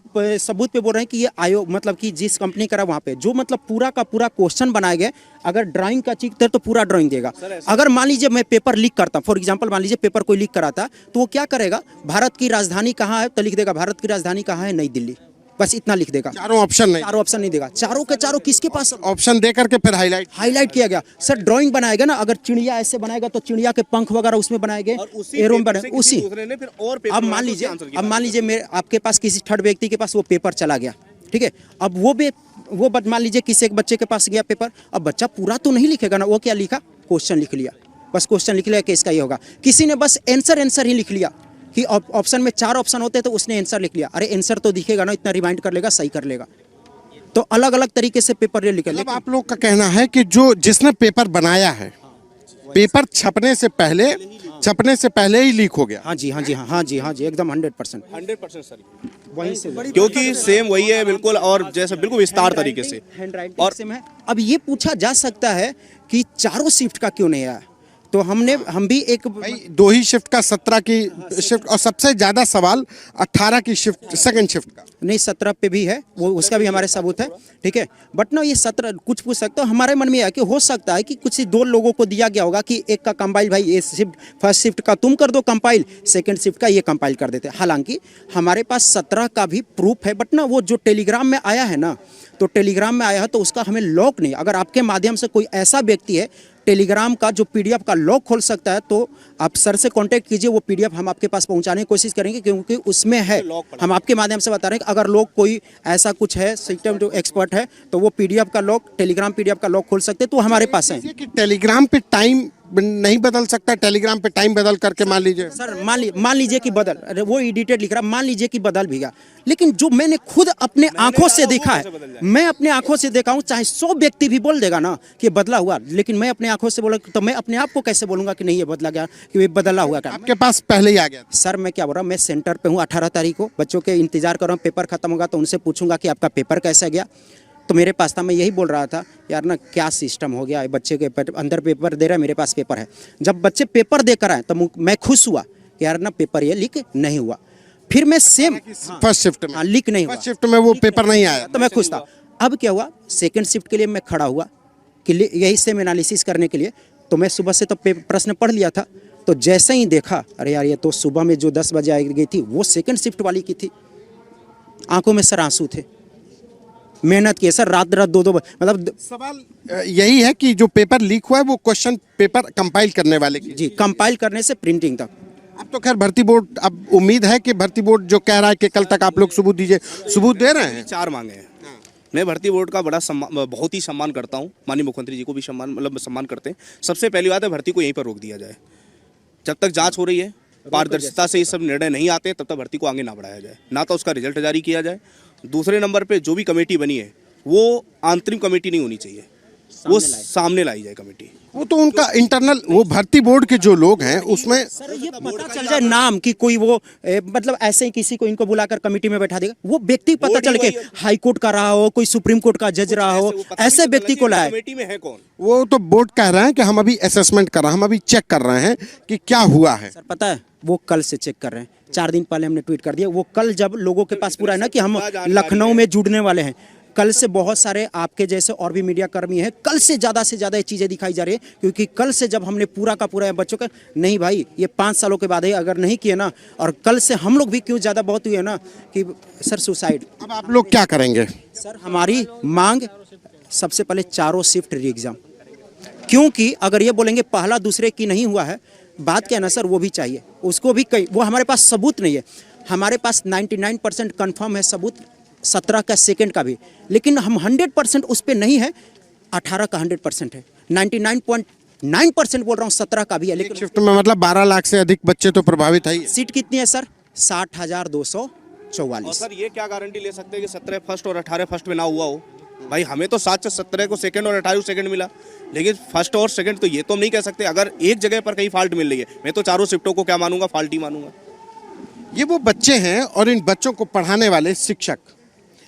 Speaker 7: सबूत पे बोल रहे हैं कि ये आयोग मतलब कि जिस कंपनी करा वहाँ पे जो मतलब पूरा का पूरा क्वेश्चन बनाए गए, अगर ड्राइंग का चीज तो पूरा ड्राइंग देगा। अगर मान लीजिए मैं पेपर लीक करता हूँ, फॉर एग्जांपल मान लीजिए पेपर कोई लीक कराता तो वो क्या करेगा, भारत की राजधानी कहाँ है तो लिख देगा भारत की राजधानी कहाँ है, नई दिल्ली, बस इतना लिख देगा।
Speaker 2: चारों ऑप्शन नहीं,
Speaker 7: चारों ऑप्शन नहीं देगा, चारों के चारों किसके पास
Speaker 2: ऑप्शन दे करके फिर
Speaker 7: हाईलाइट किया गया। सर ड्राइंग बनाएगा ना, अगर चिड़िया ऐसे बनाएगा तो चिड़िया के पंख वगैरह उसमें बनाएंगे, एरोम बने उसी। अब मान लीजिए मेरे आपके पास किसी थर्ड व्यक्ति के पास वो पेपर चला गया, ठीक है, अब वो मान लीजिए किसी एक बच्चे के पास गया पेपर, अब बच्चा पूरा तो नहीं लिखेगा ना, वो क्या लिखा, क्वेश्चन लिख लिया, बस क्वेश्चन लिख लिया कि इसका ये होगा। किसी ने बस आंसर ही लिख लिया कि ऑप्शन में 4 ऑप्शन होते हैं तो उसने आंसर लिख लिया, अरे आंसर तो दिखेगा ना, इतना रिमाइंड कर लेगा, सही कर लेगा। तो अलग अलग तरीके से पेपर ये लिखे।
Speaker 2: मतलब आप लोग का कहना है कि जो जिसने पेपर बनाया है, पेपर छपने से पहले ही लीक हो गया?
Speaker 7: हाँ जी, हाँ जी, हाँ जी, हाँ जी, एकदम 100%
Speaker 5: सर
Speaker 7: वहीं से,
Speaker 5: क्योंकि सेम वही है बिल्कुल, और जैसे बिल्कुल विस्तार तरीके से
Speaker 7: हैंड राइटिंग सेम है। अब ये पूछा जा सकता है कि चारों शिफ्ट का क्यों नहीं आया, तो हम भी एक
Speaker 2: भाई 2 ही शिफ्ट का, 17 की शिफ्ट, और सबसे ज्यादा सवाल 18 की शिफ्ट, सेकंड शिफ्ट का
Speaker 7: नहीं, 17 पे भी है वो, उसका भी हमारे सबूत है, ठीक है। बट ना ये 17 कुछ पूछ सकते हो, हमारे मन में है कि हो सकता है कि कुछ 2 लोगों को दिया गया होगा कि एक का कंपाइल, भाई ये शिफ्ट फर्स्ट शिफ्ट का तुम कर दो कंपाइल, सेकंड शिफ्ट का ये कंपाइल कर देते। हालांकि हमारे पास 17 का भी प्रूफ है, बट ना वो जो टेलीग्राम में आया है ना, तो टेलीग्राम में आया है तो उसका हमें लॉक नहीं, अगर आपके माध्यम से कोई ऐसा व्यक्ति है टेलीग्राम का जो PDF का लॉक खोल सकता है तो आप सर से कांटेक्ट कीजिए, वो PDF हम आपके पास पहुंचाने की कोशिश करेंगे, क्योंकि उसमें है, हम आपके माध्यम से बता रहे हैं कि अगर लोग कोई ऐसा कुछ है सिस्टम जो एक्सपर्ट है तो वो PDF का लॉक, टेलीग्राम PDF का लॉक खोल सकते हैं, तो हमारे पास है।
Speaker 2: कि टेलीग्राम पे टाइम नहीं बदल सकता, टेलीग्राम पे टाइम बदल करके मान लीजिए
Speaker 7: सर, मान लीजिए कि बदल, अरे वो एडिटेड लिख रहा, मान लीजिए कि बदल भी गया, लेकिन जो मैंने खुद अपने आंखों से देखा है, मैं अपने आंखों से देखा हूं, चाहे 100 व्यक्ति भी बोल देगा ना कि बदला हुआ, लेकिन मैं अपने आंखों से बोला तो मैं अपने आप को कैसे बोलूंगा कि नहीं ये बदला गया, कि ये बदला हुआ क्या।
Speaker 2: आपके पास पहले ही आ गया?
Speaker 7: सर मैं क्या बोल रहा हूँ, मैं सेंटर पे हूँ, 18 तारीख को बच्चों के इंतजार कर रहा हूँ, पेपर खत्म होगा तो उनसे पूछूंगा कि आपका पेपर कैसा गया, तो मेरे पास था, मैं यही बोल रहा था यार ना क्या सिस्टम हो गया है, बच्चे के अंदर पेपर दे रहा है, मेरे पास पेपर है। जब बच्चे पेपर देकर आए तो मैं खुश हुआ कि यार ना पेपर ये लीक नहीं हुआ। फिर मैं सेम
Speaker 2: फर्स्ट शिफ्ट में
Speaker 7: लीक नहीं हुआ,
Speaker 2: फर्स्ट शिफ्ट में वो पेपर नहीं आया
Speaker 7: तो मैं खुश था। अब क्या हुआ, सेकंड शिफ्ट के लिए मैं खड़ा हुआ कि यही सेम एनालिसिस करने के लिए, तो मैं सुबह से तो प्रश्न पढ़ लिया था, तो जैसे ही देखा, अरे यार ये तो सुबह में जो 10 बजे आई गई थी वो सेकंड शिफ्ट वाली की थी। आंखों में सर आंसू थे। मेहनत की है सर, रात रात दो मतलब।
Speaker 2: सवाल यही है कि जो पेपर लीक हुआ है वो क्वेश्चन पेपर कंपाइल करने वाले की।
Speaker 7: जी, कंपाइल करने से प्रिंटिंग तक।
Speaker 2: अब तो खैर भर्ती बोर्ड, अब उम्मीद है कि भर्ती बोर्ड जो कह रहा है कि कल तक आप लोग सबूत दीजिए, सबूत दे रहे हैं।
Speaker 5: 4 मांगे हैं। मैं भर्ती बोर्ड का बहुत ही सम्मान करता हूँ, माननीय मुख्यमंत्री जी को भी सम्मान करते हैं। सबसे पहली बात है, भर्ती को यहीं पर रोक दिया जाए। जब तक जांच हो रही है, पारदर्शिता से ये सब निर्णय नहीं आते, तब तक भर्ती को आगे ना बढ़ाया जाए, ना तो उसका रिजल्ट जारी किया जाए। दूसरे नंबर पे जो भी कमेटी बनी है वो आंतरिक कमेटी नहीं होनी चाहिए, वो सामने लाई जाए कमेटी।
Speaker 2: वो तो उनका इंटरनल, वो भर्ती बोर्ड के जो लोग हैं उसमें
Speaker 7: सर ये पता चल जाए नाम कि कोई वो मतलब ऐसे ही किसी को इनको बुलाकर कमेटी में बैठा देगा, वो व्यक्ति पता चल के हाई कोर्ट का रहा हो, कोई सुप्रीम कोर्ट का जज रहा हो, ऐसे व्यक्ति को लाए।
Speaker 5: कमेटी में है कौन?
Speaker 2: वो तो बोर्ड कह रहे हैं कि हम अभी असेसमेंट कर रहे हैं, हम अभी चेक कर रहे हैं कि क्या हुआ है।
Speaker 7: सर पता है वो कल से चेक कर रहे हैं, 4 दिन पहले हमने ट्वीट कर दिया। वो कल जब लोगों के पास पूरा है ना कि हम लखनऊ में जुड़ने वाले हैं, कल से बहुत सारे आपके जैसे और भी मीडिया कर्मी हैं, कल से ज़्यादा ये चीज़ें दिखाई जा रही है। क्योंकि कल से जब हमने पूरा का पूरा बच्चों का, नहीं भाई ये 5 सालों के बाद है, अगर नहीं किए ना, और कल से हम लोग भी क्यों ज़्यादा बहुत हुए ना कि सर सुसाइड।
Speaker 2: अब आप लोग क्या करेंगे?
Speaker 7: सर हमारी मांग सबसे पहले 4 शिफ्ट री एग्ज़ाम, क्योंकि अगर ये बोलेंगे पहला दूसरे की नहीं हुआ है, बात क्या है ना सर, वो भी चाहिए, उसको भी कहीं, वो हमारे पास सबूत नहीं है। हमारे पास 99% कन्फर्म है सबूत, 17 का सेकंड का भी, लेकिन हम 100% उस पर नहीं है। 18 का 100% है, 99.9% बोल रहा हूँ, 17 का भी है, लेकिन
Speaker 2: शिफ्ट में मतलब 12 लाख से अधिक बच्चे तो प्रभावित है ही।
Speaker 7: सीट कितनी है सर?
Speaker 5: और
Speaker 7: 60,244।
Speaker 5: सर ये क्या गारंटी ले सकते हैं कि 17 फर्स्ट और 18 फर्स्ट में ना हुआ हो? भाई हमें तो 7 से 17 को सेकंड और 18 सेकंड मिला, लेकिन फर्स्ट और सेकंड तो ये तो हम नहीं कह सकते। अगर एक जगह पर कहीं फॉल्ट मिल रही है, मैं तो 4 शिफ्टों को क्या मानूंगा, फॉल्ट ही मानूंगा।
Speaker 2: ये वो बच्चे हैं और इन बच्चों को पढ़ाने वाले शिक्षक,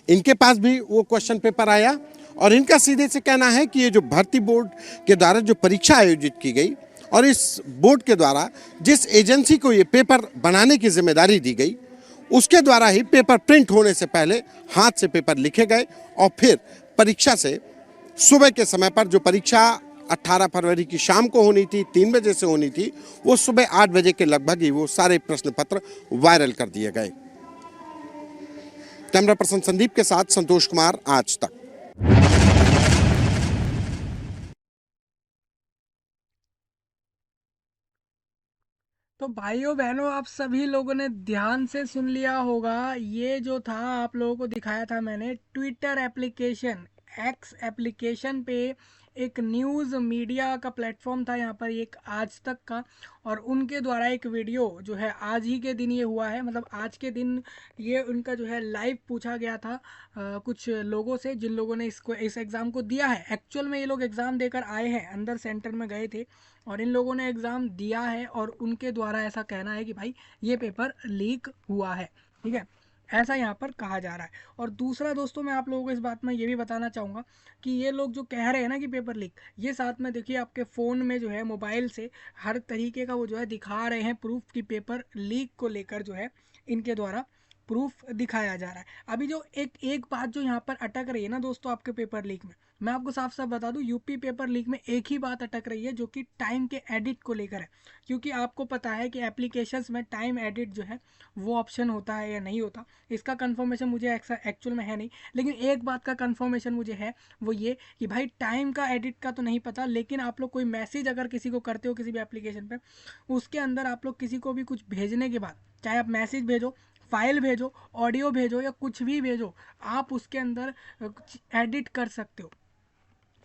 Speaker 2: इनके पास भी वो क्वेश्चन पेपर आया और इनका सीधे से कहना है कि ये जो भर्ती बोर्ड के द्वारा जो परीक्षा आयोजित की गई और इस बोर्ड के द्वारा जिस एजेंसी को ये पेपर बनाने की जिम्मेदारी दी गई, उसके द्वारा ही पेपर प्रिंट होने से पहले हाथ से पेपर लिखे गए और फिर परीक्षा से सुबह के समय पर, जो परीक्षा 18 फरवरी की शाम को होनी थी, 3 बजे से होनी थी, वो सुबह 8 बजे के लगभग ही वो सारे प्रश्न पत्र वायरल कर दिए गए। कैमरा पर्सन संदीप के साथ संतोष कुमार, आज तक।
Speaker 1: तो भाइयों बहनों, आप सभी लोगों ने ध्यान से सुन लिया होगा। ये जो था आप लोगों को दिखाया था मैंने, ट्विटर एप्लीकेशन, एक्स एप्लीकेशन पे एक न्यूज़ मीडिया का प्लेटफॉर्म था यहाँ पर, एक आज तक का, और उनके द्वारा एक वीडियो जो है आज ही के दिन ये हुआ है, मतलब आज के दिन ये उनका जो है लाइव पूछा गया था कुछ लोगों से, जिन लोगों ने इस एग्ज़ाम को दिया है। एक्चुअल में ये लोग एग्ज़ाम देकर आए हैं, अंदर सेंटर में गए थे और इन लोगों ने एग्ज़ाम दिया है, और उनके द्वारा ऐसा कहना है कि भाई ये पेपर लीक हुआ है, ठीक है, ऐसा यहाँ पर कहा जा रहा है। और दूसरा दोस्तों, मैं आप लोगों को इस बात में ये भी बताना चाहूँगा कि ये लोग जो कह रहे हैं ना कि पेपर लीक, ये साथ में देखिए आपके फ़ोन में जो है, मोबाइल से हर तरीके का वो जो है दिखा रहे हैं प्रूफ कि पेपर लीक को लेकर जो है इनके द्वारा प्रूफ दिखाया जा रहा है। अभी जो एक बात जो यहाँ पर अटक रही है ना दोस्तों आपके पेपर लीक में, मैं आपको साफ साफ बता दूं, यूपी पेपर लीक में एक ही बात अटक रही है, जो कि टाइम के एडिट को लेकर है। क्योंकि आपको पता है कि एप्लीकेशंस में टाइम एडिट जो है वो ऑप्शन होता है या नहीं होता, इसका कंफर्मेशन मुझे एक्चुअल में है नहीं, लेकिन एक बात का कंफर्मेशन मुझे है, वो ये कि भाई टाइम का एडिट का तो नहीं पता, लेकिन आप लोग कोई मैसेज अगर किसी को करते हो किसी भी एप्लीकेशन पर, उसके अंदर आप लोग किसी को भी कुछ भेजने के बाद, चाहे आप मैसेज भेजो, फाइल भेजो, ऑडियो भेजो या कुछ भी भेजो, आप उसके अंदर एडिट कर सकते हो,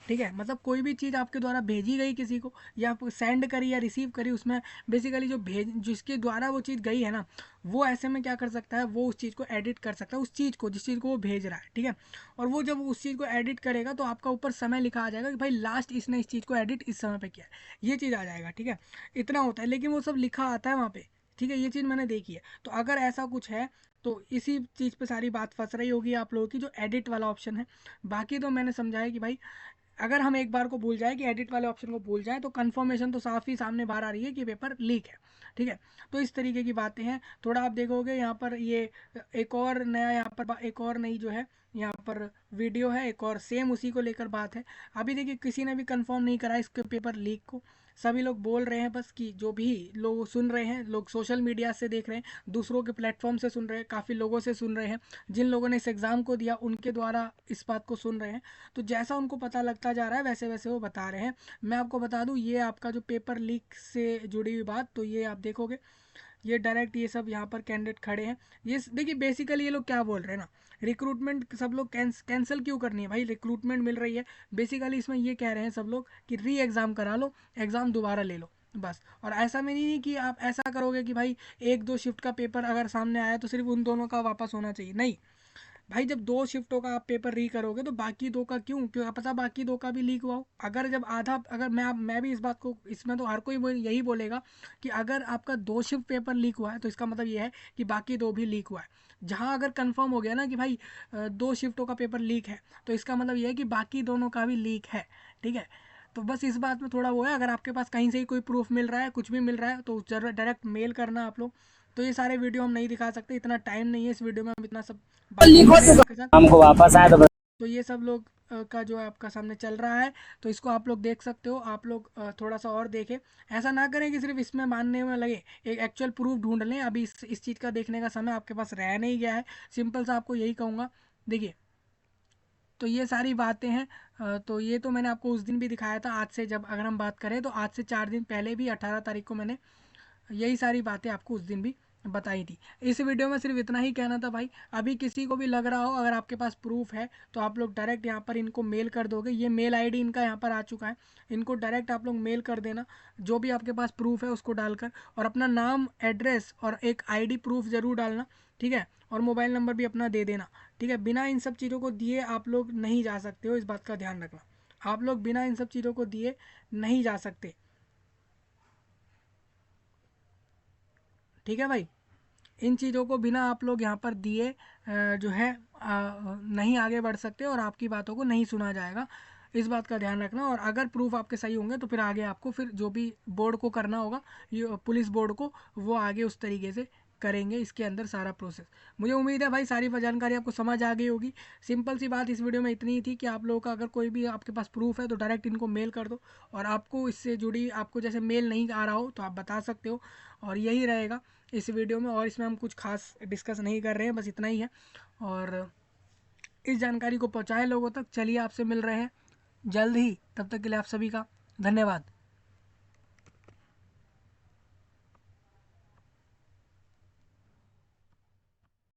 Speaker 1: ठीक है। मतलब कोई भी चीज़ आपके द्वारा भेजी गई किसी को, या सेंड करी या रिसीव करी, उसमें बेसिकली जो जिसके द्वारा वो चीज़ गई है ना, वो ऐसे में क्या कर सकता है, वो उस चीज़ को एडिट कर सकता है, उस चीज़ को, जिस चीज़ को वो भेज रहा है, ठीक है। और वो जब उस चीज़ को एडिट करेगा तो आपका ऊपर समय लिखा आ जाएगा कि भाई लास्ट इसने इस चीज़ को एडिट इस समय पर किया है, ये चीज़ आ जाएगा, ठीक है। इतना होता है, लेकिन वो सब लिखा आता है वहाँ पर, ठीक है, ये चीज़ मैंने देखी है। तो अगर ऐसा कुछ है तो इसी चीज़ पे सारी बात फंस रही होगी आप लोगों की, जो एडिट वाला ऑप्शन है। बाकी तो मैंने समझा है कि भाई अगर हम एक बार को भूल जाए कि एडिट वाले ऑप्शन को भूल जाए, तो कंफर्मेशन तो साफ ही सामने बाहर आ रही है कि पेपर लीक है, ठीक है। तो इस तरीके की बातें हैं। थोड़ा आप देखोगे यहाँ पर, ये एक और नया, यहाँ पर एक और नई जो है यहाँ पर वीडियो है, एक और सेम उसी को लेकर बात है। अभी देखिए किसी ने भी कंफर्म नहीं करा इसके पेपर लीक को, सभी लोग बोल रहे हैं बस कि जो भी लोग सुन रहे हैं, लोग सोशल मीडिया से देख रहे हैं, दूसरों के प्लेटफॉर्म से सुन रहे हैं, काफ़ी लोगों से सुन रहे हैं, जिन लोगों ने इस एग्ज़ाम को दिया उनके द्वारा इस बात को सुन रहे हैं। तो जैसा उनको पता लगता जा रहा है वैसे वैसे वो बता रहे हैं। मैं आपको बता दूं, ये आपका जो पेपर लीक से जुड़ी हुई बात, तो ये आप देखोगे, ये डायरेक्ट ये सब यहाँ पर कैंडिडेट खड़े हैं। ये देखिए बेसिकली ये लोग क्या बोल रहे हैं ना, रिक्रूटमेंट सब लोग कैंसिल क्यों करनी है भाई, रिक्रूटमेंट मिल रही है। बेसिकली इसमें ये कह रहे हैं सब लोग कि री एग्ज़ाम करा लो, एग्ज़ाम दोबारा ले लो बस। और ऐसा में नहीं कि आप ऐसा करोगे कि भाई एक दो शिफ्ट का पेपर अगर सामने आया तो सिर्फ उन दोनों का वापस होना चाहिए, नहीं भाई। जब दो शिफ्टों का आप पेपर री करोगे तो बाकी दो का क्यों पता बाकी दो का भी लीक हुआ हो। अगर जब आधा, अगर मैं भी इस बात को, इसमें तो हर कोई यही बोलेगा कि अगर आपका दो शिफ्ट पेपर लीक हुआ है तो इसका मतलब ये है कि बाकी दो भी लीक हुआ है। जहाँ अगर कंफर्म हो गया ना कि भाई दो शिफ्टों का पेपर लीक है, तो इसका मतलब ये है कि बाकी दोनों का भी लीक है, ठीक है। तो बस इस बात में थोड़ा वो है, अगर आपके पास कहीं से ही कोई प्रूफ मिल रहा है, कुछ भी मिल रहा है, तो जरूर डायरेक्ट मेल करना आप लोग। तो ये सारे वीडियो हम नहीं दिखा सकते, इतना टाइम नहीं है इस वीडियो में हम इतना सब
Speaker 8: हमको वापस आया
Speaker 1: तो ये सब लोग का जो है आपका सामने चल रहा है, तो इसको आप लोग देख सकते हो। आप लोग थोड़ा सा और देखें, ऐसा ना करें कि सिर्फ इसमें मानने में लगे, एक एक्चुअल प्रूफ ढूंढ लें। अभी इस चीज़ का देखने का समय आपके पास रह नहीं गया है। सिंपल सा आपको यही कहूँगा, देखिए तो ये सारी बातें हैं। तो ये तो मैंने आपको उस दिन भी दिखाया था। आज से जब अगर हम बात करें तो आज से 4 दिन पहले भी 18 तारीख को मैंने यही सारी बातें आपको उस दिन भी बताई थी। इस वीडियो में सिर्फ इतना ही कहना था भाई। अभी किसी को भी लग रहा हो, अगर आपके पास प्रूफ है तो आप लोग डायरेक्ट यहाँ पर इनको मेल कर दोगे। ये मेल आईडी इनका यहाँ पर आ चुका है, इनको डायरेक्ट आप लोग मेल कर देना जो भी आपके पास प्रूफ है उसको डालकर, और अपना नाम, एड्रेस और एक आईडी प्रूफ ज़रूर डालना, ठीक है। और मोबाइल नंबर भी अपना दे देना, ठीक है। बिना इन सब चीज़ों को दिए आप लोग नहीं जा सकते हो, इस बात का ध्यान रखना। आप लोग बिना इन सब चीज़ों को दिए नहीं जा सकते, ठीक है भाई। इन चीज़ों को बिना आप लोग यहाँ पर दिए जो है नहीं आगे बढ़ सकते और आपकी बातों को नहीं सुना जाएगा, इस बात का ध्यान रखना। और अगर प्रूफ आपके सही होंगे तो फिर आगे आपको फिर जो भी बोर्ड को करना होगा, ये पुलिस बोर्ड को, वो आगे उस तरीके से करेंगे इसके अंदर सारा प्रोसेस। मुझे उम्मीद है भाई सारी जानकारी आपको समझ आ गई होगी। सिंपल सी बात इस वीडियो में इतनी ही थी कि आप लोगों का अगर कोई भी आपके पास प्रूफ है तो डायरेक्ट इनको मेल कर दो, और आपको इससे जुड़ी, आपको जैसे मेल नहीं आ रहा हो तो आप बता सकते हो। और यही रहेगा इस वीडियो में, और इसमें हम कुछ खास डिस्कस नहीं कर रहे हैं, बस इतना ही है। और इस जानकारी को पहुंचाएं लोगों तक। चलिए आपसे मिल रहे हैं जल्द ही, तब तक के लिए आप सभी का धन्यवाद।